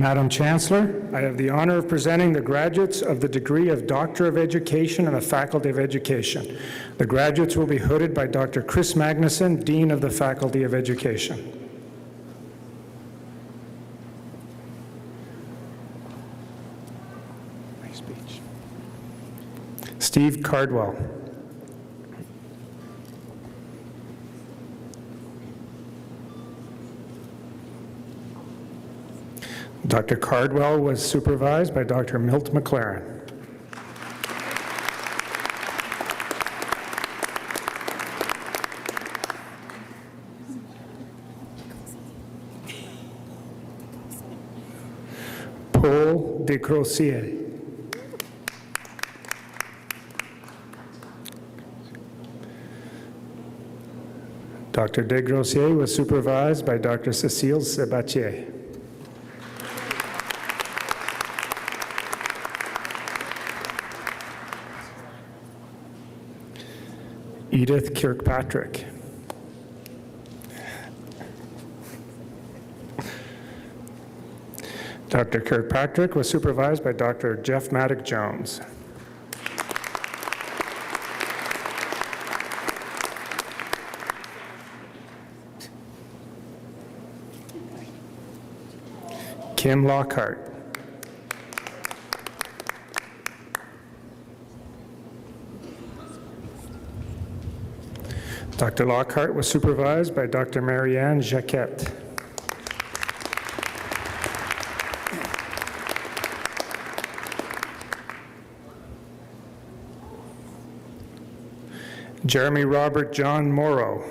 Madam Chancellor, I have the honor of presenting the graduates of the degree of Doctor of Education in the Faculty of Education. The graduates will be hooded by Dr. Chris Magnuson, Dean of the Faculty of Education. Nice speech. Steve Cardwell. Dr. Cardwell was supervised by Dr. Milt McLaren. Paul Descrozier. Dr. Descrozier was supervised by Dr. Cécile Sabatier. Edith Kirkpatrick. Dr. Kirkpatrick was supervised by Dr. Jeff Maddock Jones. Kim Lockhart. Dr. Lockhart was supervised by Dr. Marianne Jacquette. Jeremy Robert John Morrow.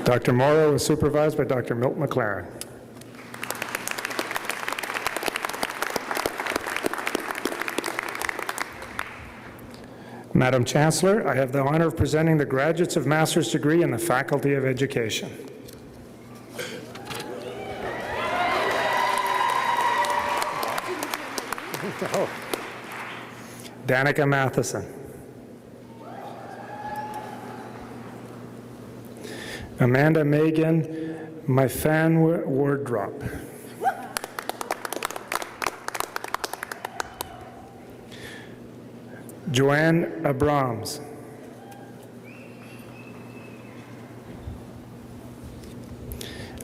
Dr. Morrow was supervised by Dr. Milt McLaren. Madam Chancellor, I have the honor of presenting the graduates of master's degree in the Faculty of Education. Danica Matheson. Amanda Megan, my fan Wardrop. Joanne Abrams.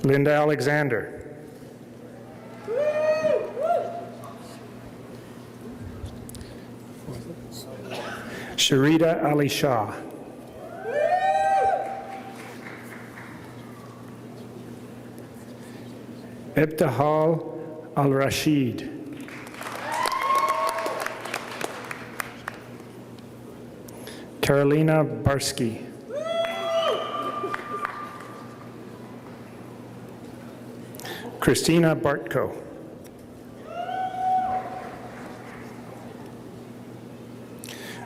Linda Alexander. Sharita Ali Shah. Ibtihal Al-Rashid. Carolina Barsky. Christina Bartko.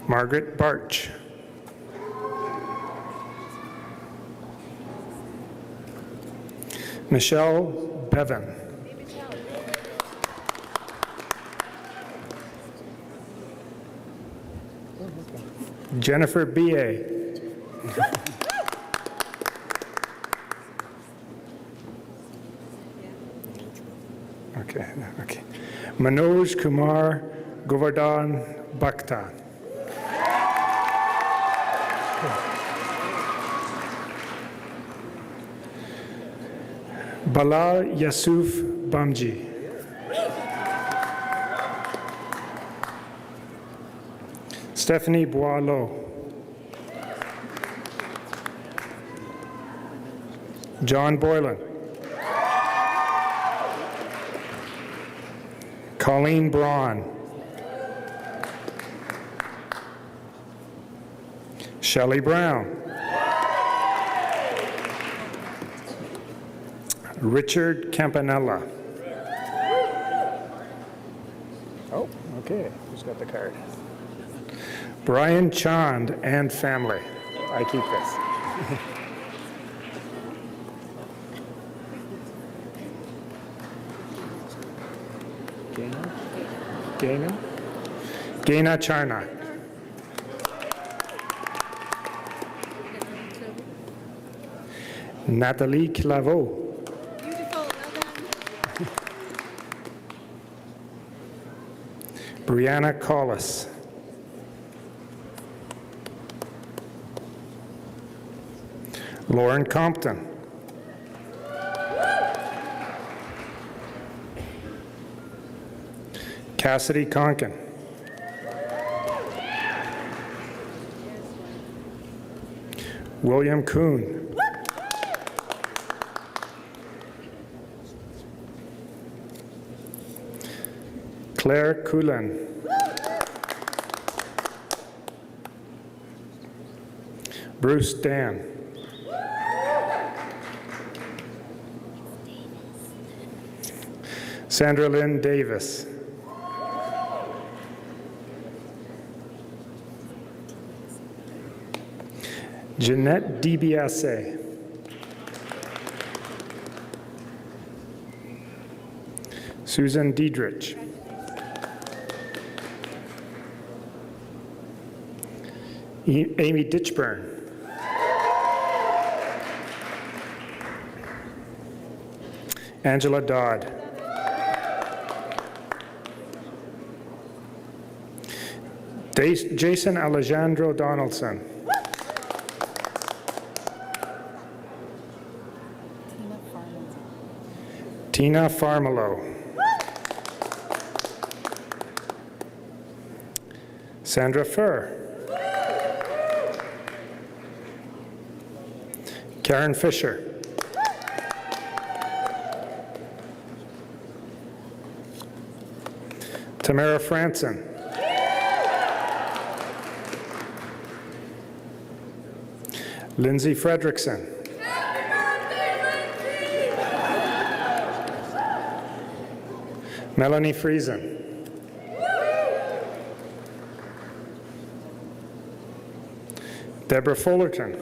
Margaret Barch. Michelle Bevan. Jennifer B.A. Okay. Manoj Kumar Govardhan Bhakta. Balal Yasuf Bamji. Stephanie Boileau. John Boylan. Colleen Braun. Shelley Brown. Richard Campanella. Oh, okay. Who's got the card? Brian Chand and family. I keep this. Gaina Charnock. Nathalie Claveau. Brianna Collis. Lauren Compton. Cassidy Conkin. William Kuhn. Claire Cullen. Bruce Dan. Sandra Lynn Davis. Jeanette DiBiase. Susan Diedrich. Amy Ditchburn. Angela Dodd. Jason Alejandro Donaldson. Tina Farmelo. Sandra Furr. Karen Fisher. Tamara Franson. Lindsay Fredrickson. Melanie Friesen. Deborah Fullerton.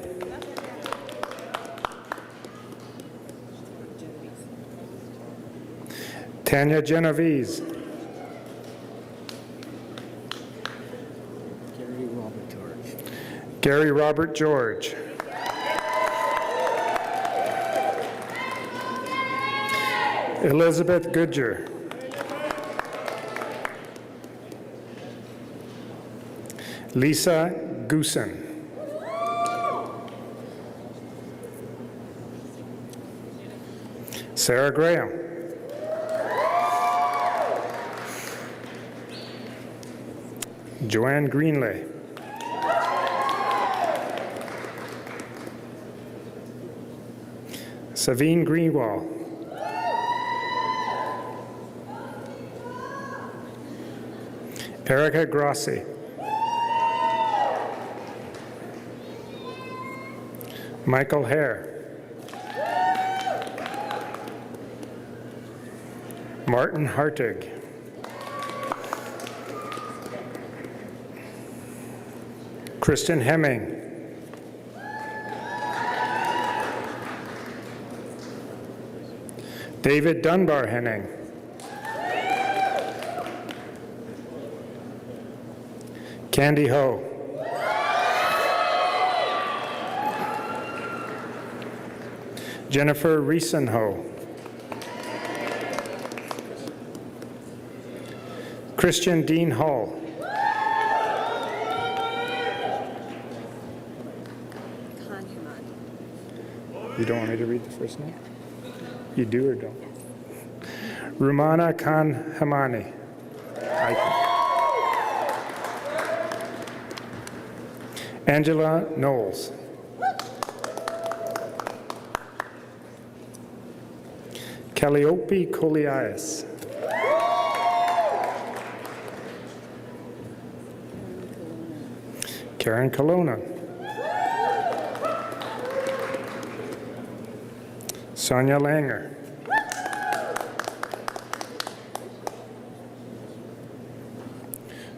Tanya Genovese. Gary Robert George. Elizabeth Goodger. Lisa Goosen. Sarah Graham. Joanne Greenlay. Savine Greenwald. Erica Grossi. Michael Hare. Martin Hartig. Kristen Hemming. David Dunbar Henning. Candy Ho. Jennifer Riesenho. Christian Dean Hall. You don't want me to read the first name? You do or don't? Rumana Khan Hamani. Angela Knowles. Calliope Kolias. Karen Colonna. Sonia Langer.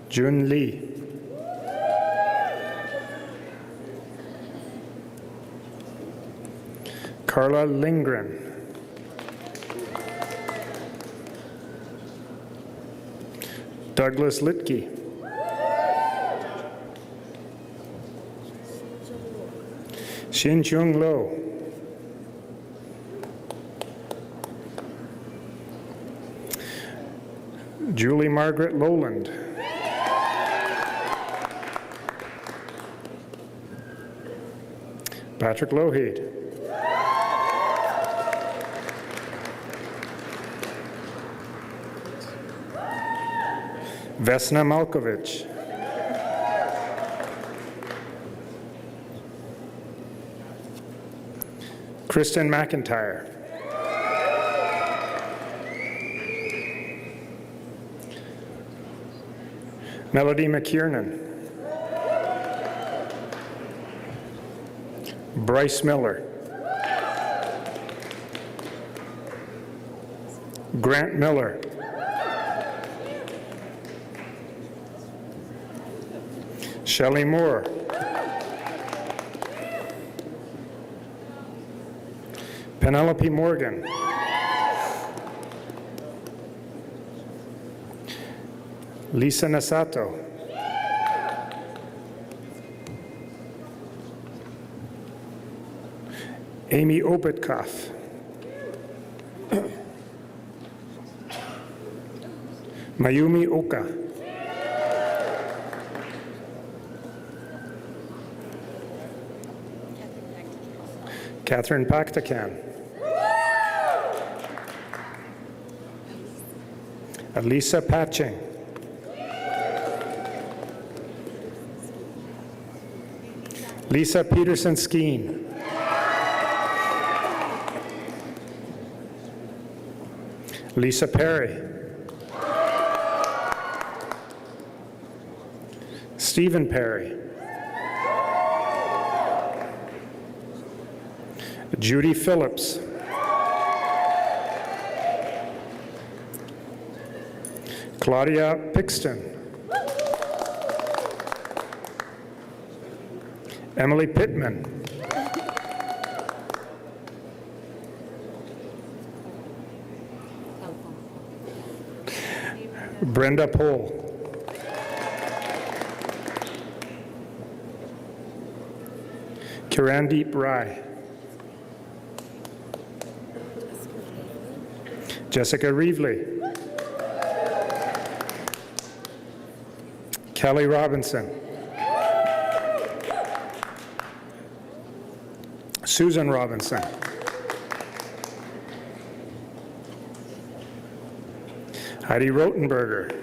Jun Lee. Carla Lindgren. Douglas Litke. Shin Chung Lo. Julie Margaret Lowland. Patrick Lougheed. Vesna Malkovich. Kristen McIntyre. Melody McKiernan. Bryce Miller. Grant Miller. Shelley Moore. Penelope Morgan. Lisa Nasato. Amy Obitkoff. Mayumi Oka. Catherine Paktakan. Alisa Patching. Lisa Peterson-Skeen. Lisa Perry. Stephen Perry. Judy Phillips. Claudia Pixton. Emily Pittman. Brenda Pohl. Kirandeep Rai. Jessica Reevely. Kelly Robinson. Susan Robinson. Heidi Rotenberger.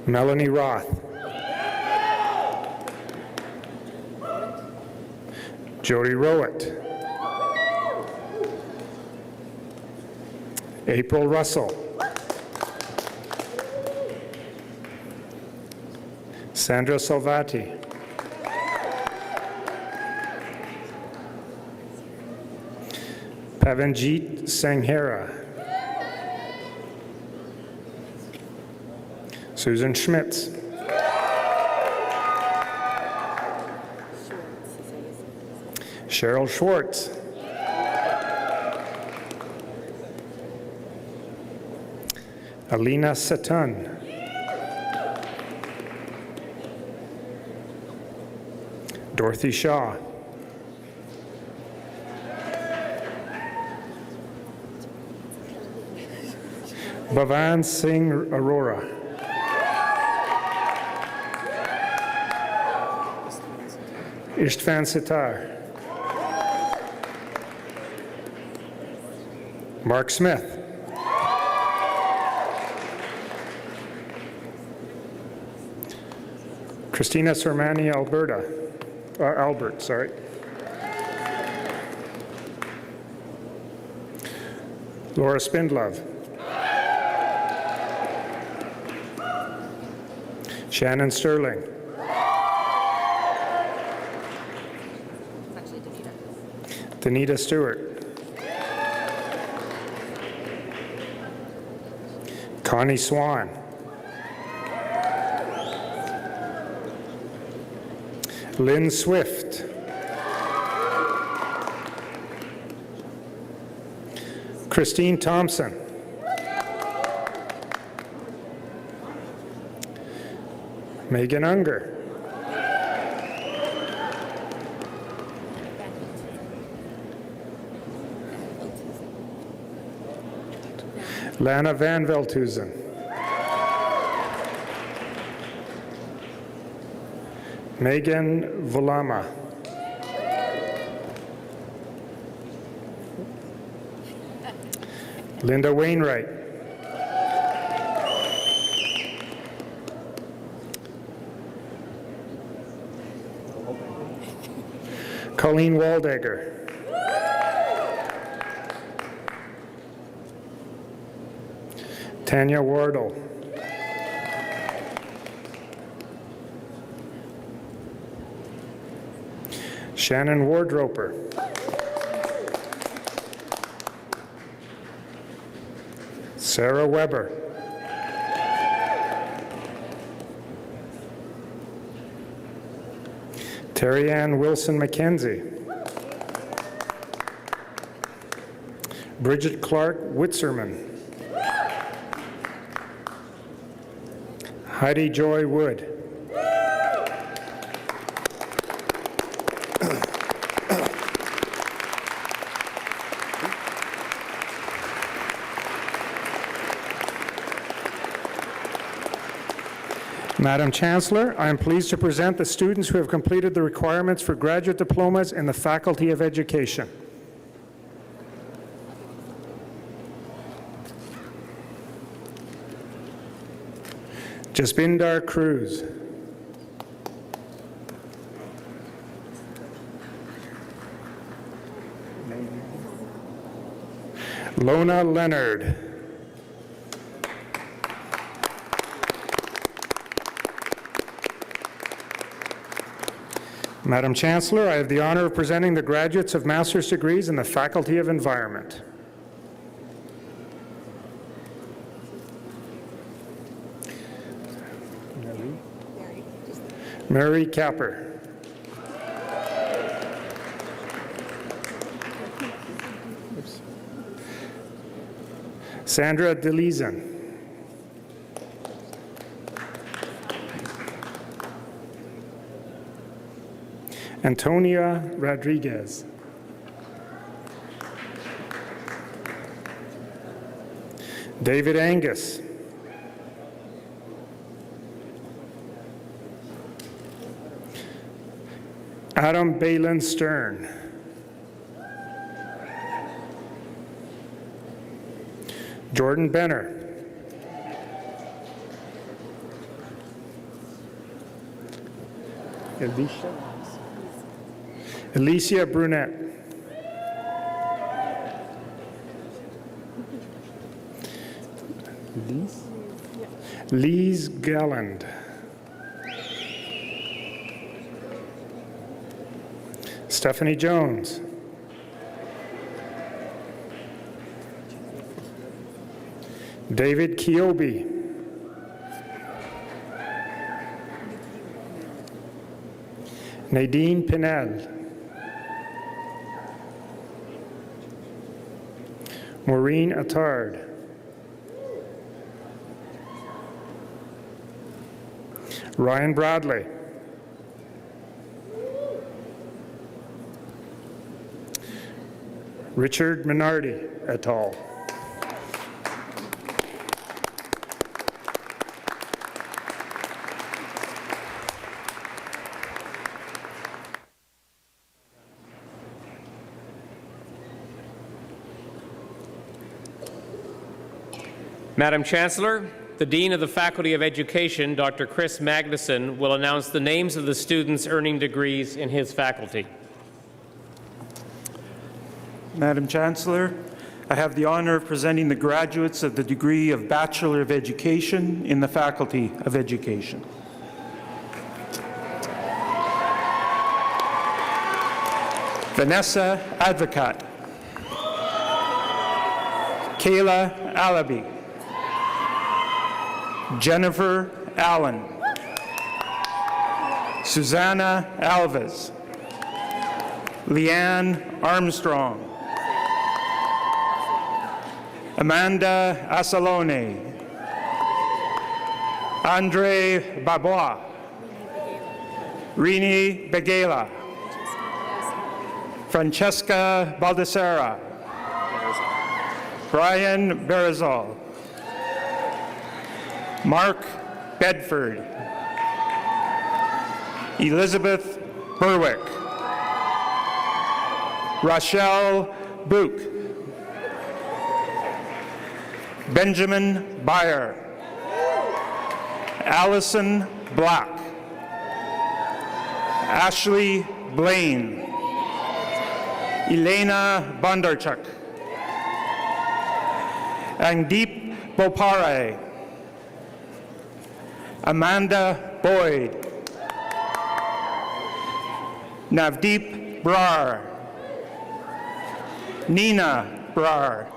Melanie Roth. Jody Rowett. April Russell. Sandra Salvati. Pavanjit Sanghera. Susan Schmitz. Cheryl Schwartz. Alina Satun. Dorothy Shaw. Bhavan Singh Arora. Ishtvan Sitar. Mark Smith. Christina Sormani Albert, sorry. Laura Spindlove. Shannon Sterling. Danita Stewart. Connie Swan. Lynn Swift. Christine Thompson. Megan Unger. Lana Van Veltuzen. Megan Volama. Linda Wainwright. Colleen Waldegger. Tanya Wardle. Shannon Wardroper. Sarah Weber. Terry Ann Wilson McKenzie. Bridget Clark Witzerman. Heidi Joy Wood. Madam Chancellor, I am pleased to present the students who have completed the requirements for graduate diplomas in the Faculty of Education. Jasbinder Cruz. Lona Leonard. Madam Chancellor, I have the honor of presenting the graduates of master's degrees in the Faculty of Environment. Mary Capper. Sandra DeLezen. Antonia Rodriguez. David Angus. Adam Balin Stern. Jordan Benner. Alicia Brunette. Lise Galland. Stephanie Jones. David Kiobe. Nadine Pinel. Maureen Attard. Ryan Bradley. Richard Minardi et al. Madam Chancellor, the Dean of the Faculty of Education, Dr. Chris Magnuson, will announce the names of the students earning degrees in his faculty. Madam Chancellor, I have the honor of presenting the graduates of the degree of Bachelor of Education in the Faculty of Education. Vanessa Advocat. Kayla Alabi. Jennifer Allen. Susanna Alves. Leanne Armstrong. Amanda Asalone. Andre Babois. Rini Begala. Francesca Baldessera. Brian Berizal. Mark Bedford. Elizabeth Berwick. Rochelle Book. Benjamin Byer. Allison Black. Ashley Blaine. Elena Bondarchuk. Angdeep Bopare. Amanda Boyd. Navdeep Brar. Nina Brar.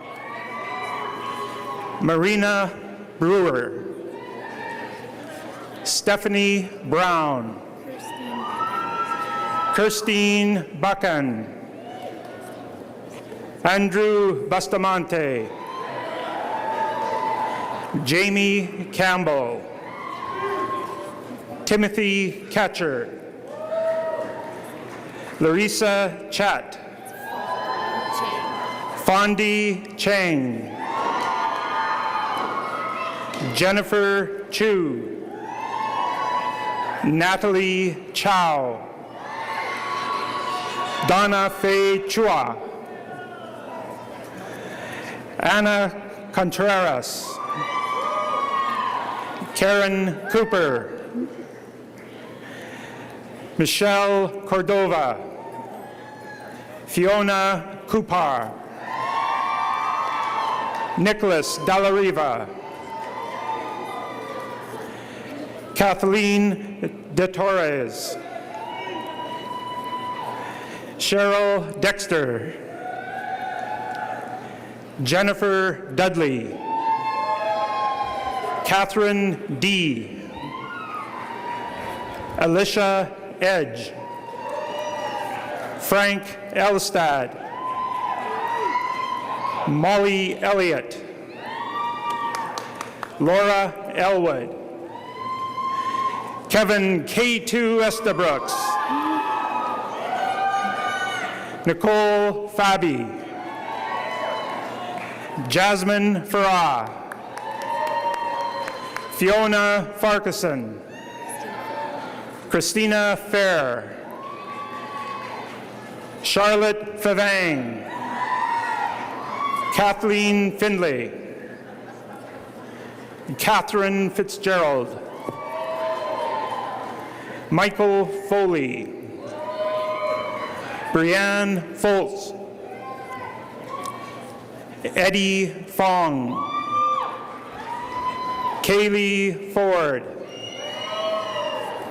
Marina Brewer. Stephanie Brown. Kirstine Buchan. Andrew Bustamante. Jamie Campbell. Timothy Catcher. Larissa Chat. Fondi Chang. Jennifer Chu. Natalie Chow. Donna Faye Chua. Anna Contreras. Karen Cooper. Michelle Cordova. Fiona Kupar. Nicholas Dallariva, Kathleen De Torres, Cheryl Dexter, Jennifer Dudley, Catherine D., Alicia Edge, Frank Elstad, Molly Elliott, Laura Elwood, Kevin K2 Estabrooks, Nicole Fabi, Jasmine Farah, Fiona Farquharson, Christina Fair, Charlotte Favang, Kathleen Findlay, Catherine Fitzgerald, Michael Foley, Brianne Foltz, Eddie Fong, Kaylee Ford,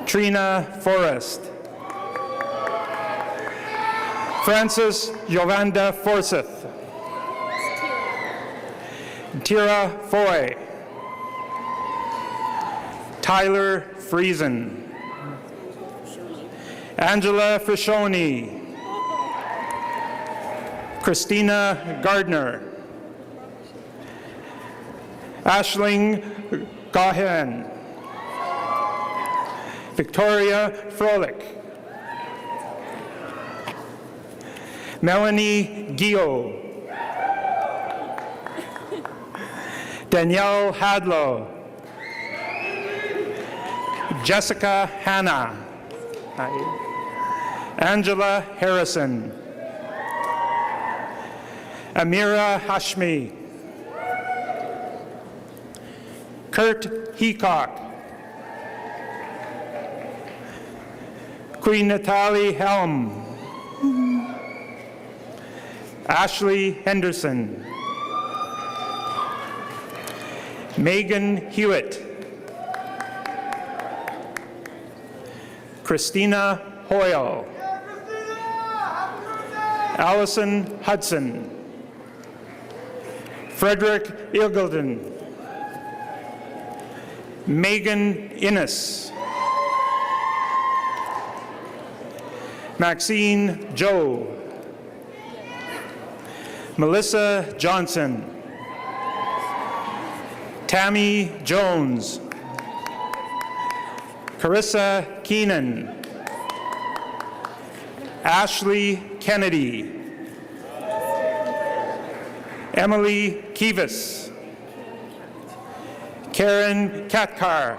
Trina Forrest, Francis Yolanda Forsyth, Tira Foy, Tyler Friesen, Angela Frishoni, Christina Gardner, Aisling Gahan, Victoria Froelich, Melanie Gio, Danielle Hadlow, Jessica Hanna, Angela Harrison, Amira Hashmi, Kurt Heacock, Queen Natalie Helm, Ashley Henderson, Megan Hewitt, Christina Hoyle, Allison Hudson, Frederick Ilgilden, Megan Innes, Maxine Joe, Melissa Johnson, Tammy Jones, Carissa Keenan, Ashley Kennedy, Emily Kivas, Karen Katkar,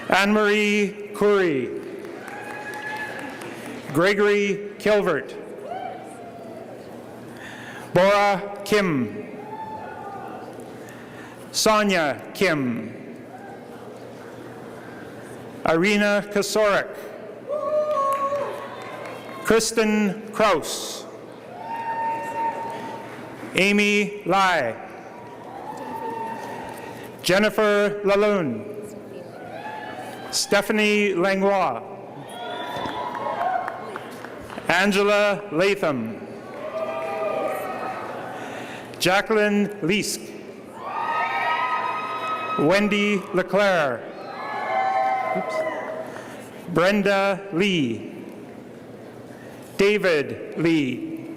Anne-Marie Curry, Gregory Kilvert, Bora Kim, Sonia Kim, Irina Kosorek, Kristen Kraus, Amy Lai, Jennifer Lalune, Stephanie Langlois, Angela Latham, Jacqueline Leask, Wendy Leclerc, Brenda Lee, David Lee,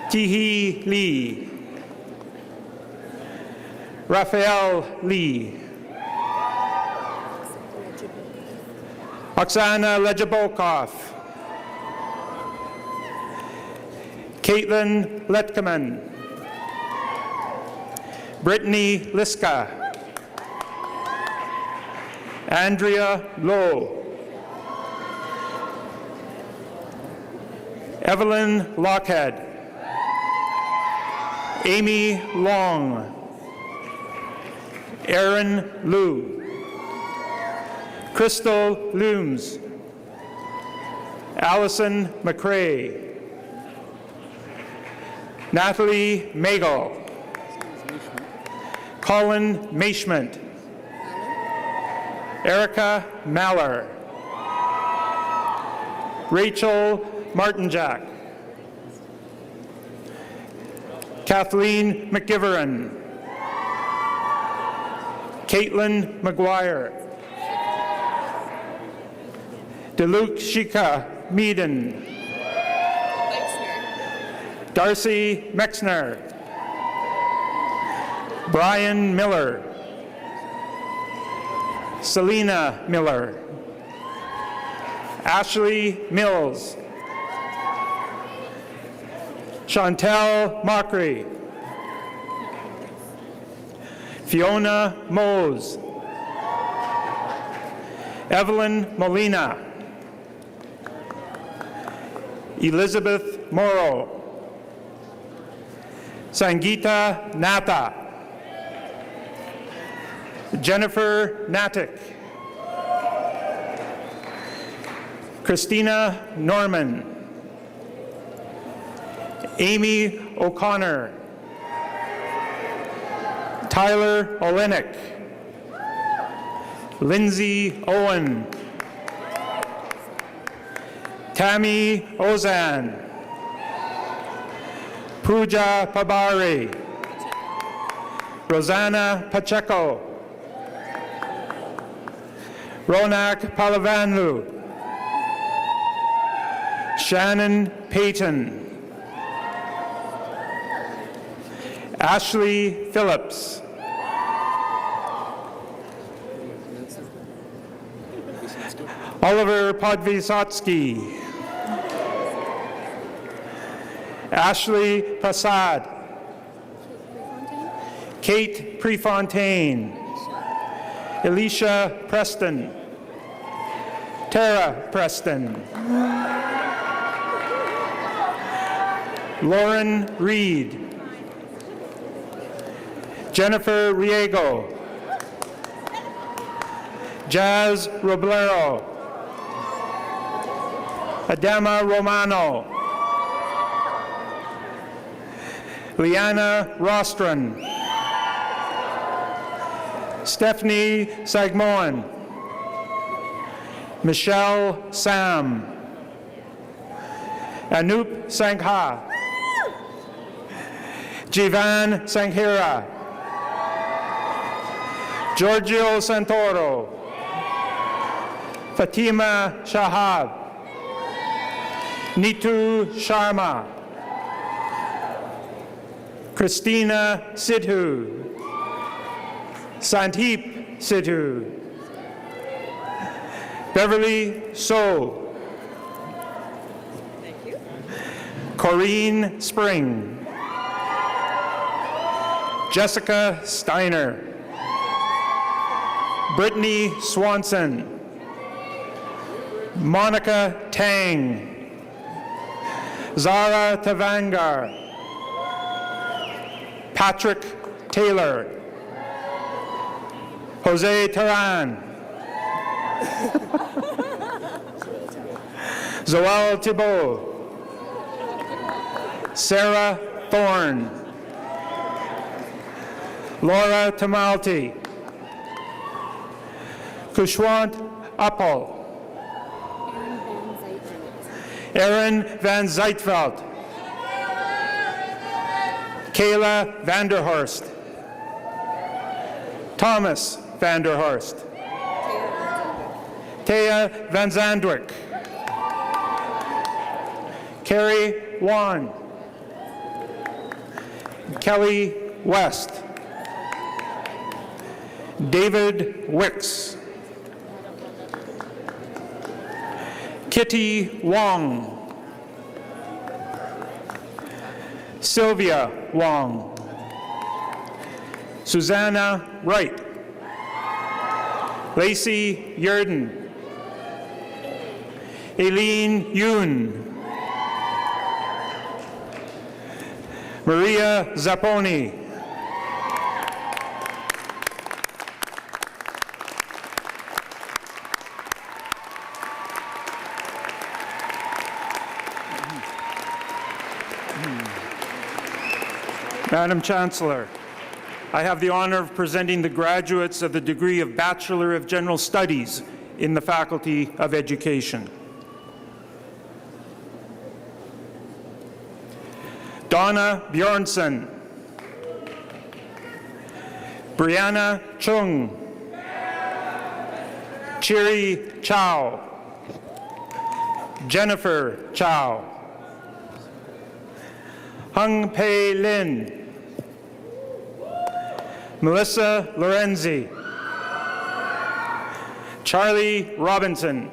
Tihi Lee, Raphael Lee, Oksana Lejabokov, Caitlin Letkeman, Brittany Liska, Andrea Lowe, Evelyn Lockhead, Amy Long, Aaron Liu, Crystal Looms, Allison McCrae, Natalie Magel. Colin Maishment. Erica Maller. Rachel Martinjack. Kathleen McGivern. Caitlin McGuire. DeLuke Shika Meaden. Darcy Mexner. Brian Miller. Selena Miller. Ashley Mills. Chantel Mockery. Fiona Mose. Evelyn Molina. Elizabeth Morrow. Sangeeta Nata. Jennifer Natick. Christina Norman. Amy O'Connor. Tyler Olenek. Lindsay Owen. Tammy Ozan. Pooja Pabari. Rosanna Pacheco. Ronak Palavanlu. Shannon Payton. Ashley Phillips. Oliver Podvisotsky. Ashley Prasad. Kate Prefontaine. Alicia Preston. Tara Preston. Lauren Reed. Jennifer Riego. Jazz Roblero. Adama Romano. Liana Rostron. Stephanie Sagmoan. Michelle Sam. Anup Sangha. Jivan Sanghira. Giorgio Santoro. Fatima Shahab. Nitu Sharma. Christina Sidhu. Santip Sidhu. Beverly So. Corrine Spring. Jessica Steiner. Brittany Swanson. Monica Tang. Zara Tavangar. Patrick Taylor. Jose Taran. Zoel Thibault. Sarah Thorne. Laura Tamalti. Kushwant Appel. Aaron Van Zeitveld. Kayla Vanderhorst. Thomas Vanderhorst. Thea Van Zandwick. Carrie Wan. Kelly West. David Wicks. Kitty Wong. Sylvia Wong. Susanna Wright. Lacey Yurden. Aileen Yoon. Maria Zapponi. Madam Chancellor, I have the honor of presenting the graduates of the degree of Bachelor of General Studies in the Faculty of Education. Donna Bjornsson, Brianna Chung, Chiri Chow, Jennifer Chow, Hung Pei Lin, Melissa Lorenzi, Charlie Robinson,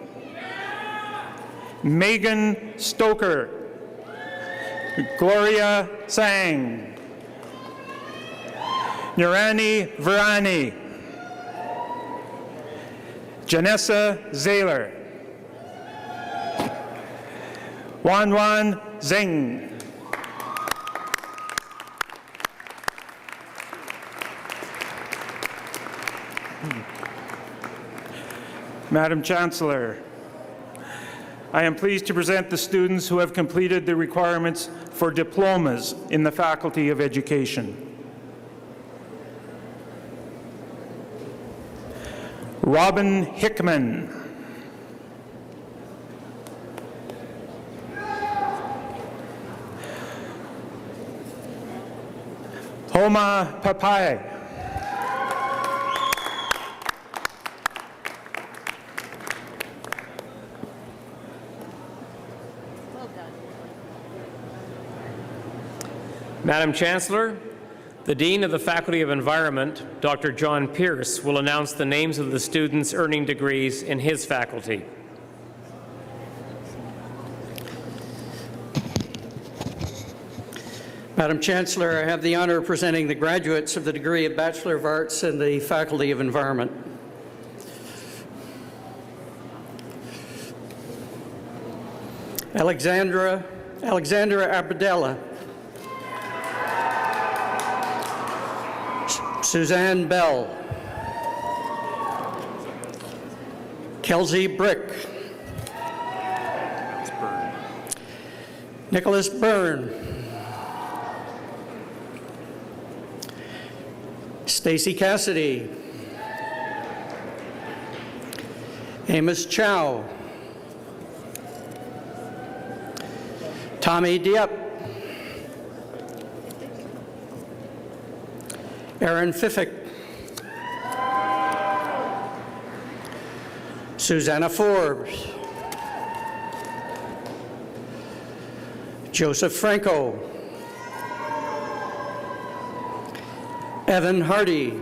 Megan Stoker, Gloria Sang, Nurani Virani, Janessa Zahler, Wanwan Zeng, Madam Chancellor, I am pleased to present the students who have completed the requirements for diplomas in the Faculty of Education. Robin Hickman, Homa Papai, Madam Chancellor, the Dean of the Faculty of Environment, Dr. John Pierce, will announce the names of the students earning degrees in his faculty. Madam Chancellor, I have the honor of presenting the graduates of the degree of Bachelor of Arts in the Faculty of Environment. Alexandra Abdella, Suzanne Bell, Kelsey Brick, Nicholas Byrne, Stacy Cassidy, Amos Chow, Tommy Dieppe, Aaron Fiffick, Susanna Forbes, Joseph Franco, Evan Hardy,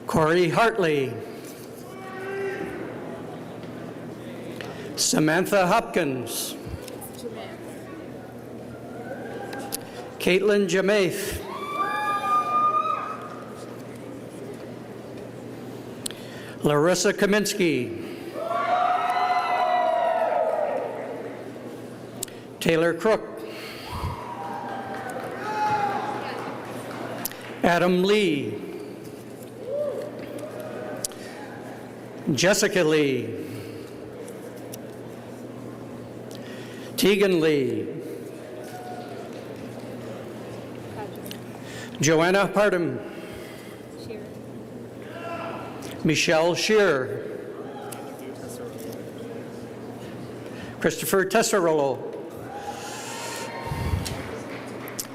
Corey Hartley, Samantha Hopkins, Caitlin Jamaith, Larissa Kaminsky, Taylor Crook, Adam Lee, Jessica Lee, Tegan Lee, Joanna Pardum, Michelle Shearer, Christopher Tessarolo,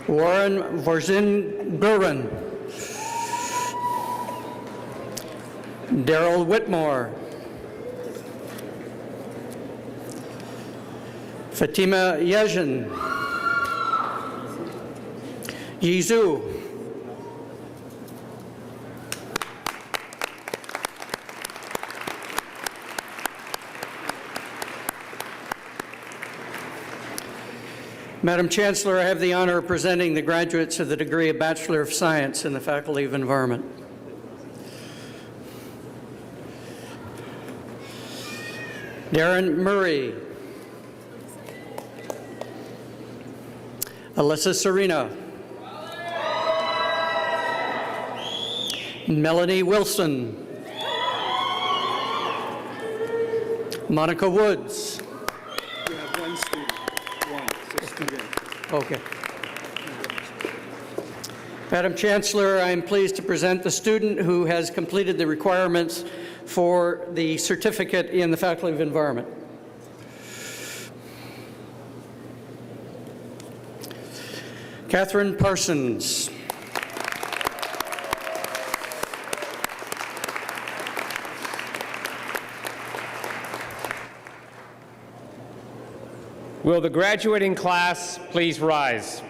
Warren Vorzin Gurin, Daryl Whitmore, Fatima Yezhin, Yizu, Madam Chancellor, I have the honor of presenting the graduates of the degree of Bachelor of Science in the Faculty of Environment. Darren Murray, Alyssa Serena, Melanie Wilson, Monica Woods, Okay. Madam Chancellor, I am pleased to present the student who has completed the requirements for the certificate in the Faculty of Environment. Catherine Parsons. Will the graduating class please rise?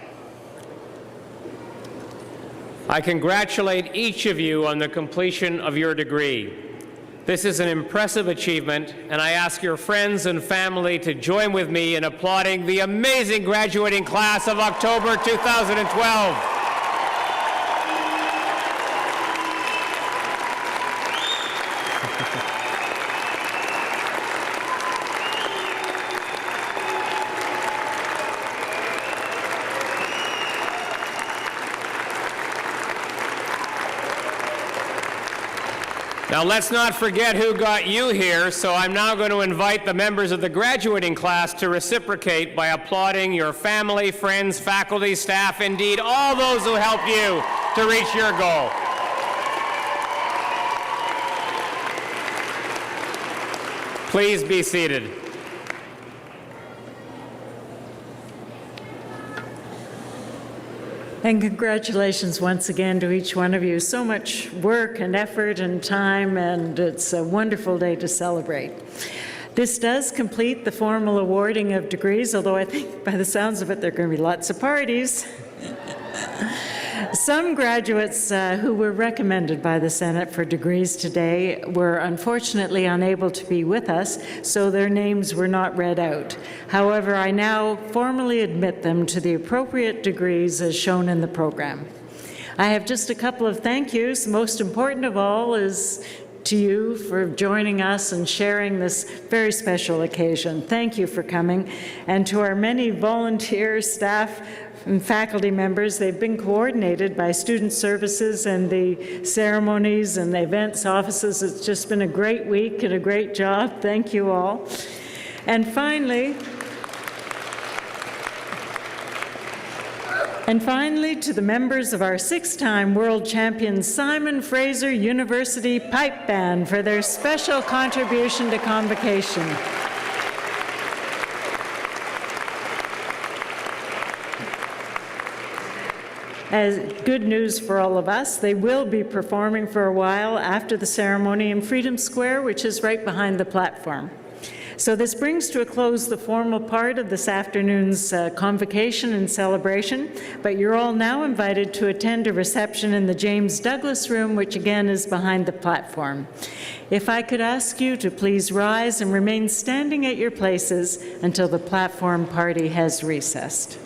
I congratulate each of you on the completion of your degree. This is an impressive achievement, and I ask your friends and family to join with me in applauding the amazing graduating class of October 2012. Now, let's not forget who got you here, so I'm now going to invite the members of the graduating class to reciprocate by applauding your family, friends, faculty, staff, indeed all those who helped you to reach your goal. Please be seated. And congratulations once again to each one of you. So much work and effort and time, and it's a wonderful day to celebrate. This does complete the formal awarding of degrees, although I think by the sounds of it, there are going to be lots of parties. Some graduates who were recommended by the Senate for degrees today were unfortunately unable to be with us, so their names were not read out. However, I now formally admit them to the appropriate degrees as shown in the program. I have just a couple of thank yous. Most important of all is to you for joining us and sharing this very special occasion. Thank you for coming. And to our many volunteer staff and faculty members, they've been coordinated by student services and the ceremonies and the events offices. It's just been a great week and a great job. Thank you all. And finally, to the members of our six-time world champion Simon Fraser University Pipe Band for their special contribution to Convocation. As good news for all of us, they will be performing for a while after the ceremony in Freedom Square, which is right behind the platform. So this brings to a close the formal part of this afternoon's convocation and celebration, but you're all now invited to attend a reception in the James Douglas Room, which again is behind the platform. If I could ask you to please rise and remain standing at your places until the platform party has recessed.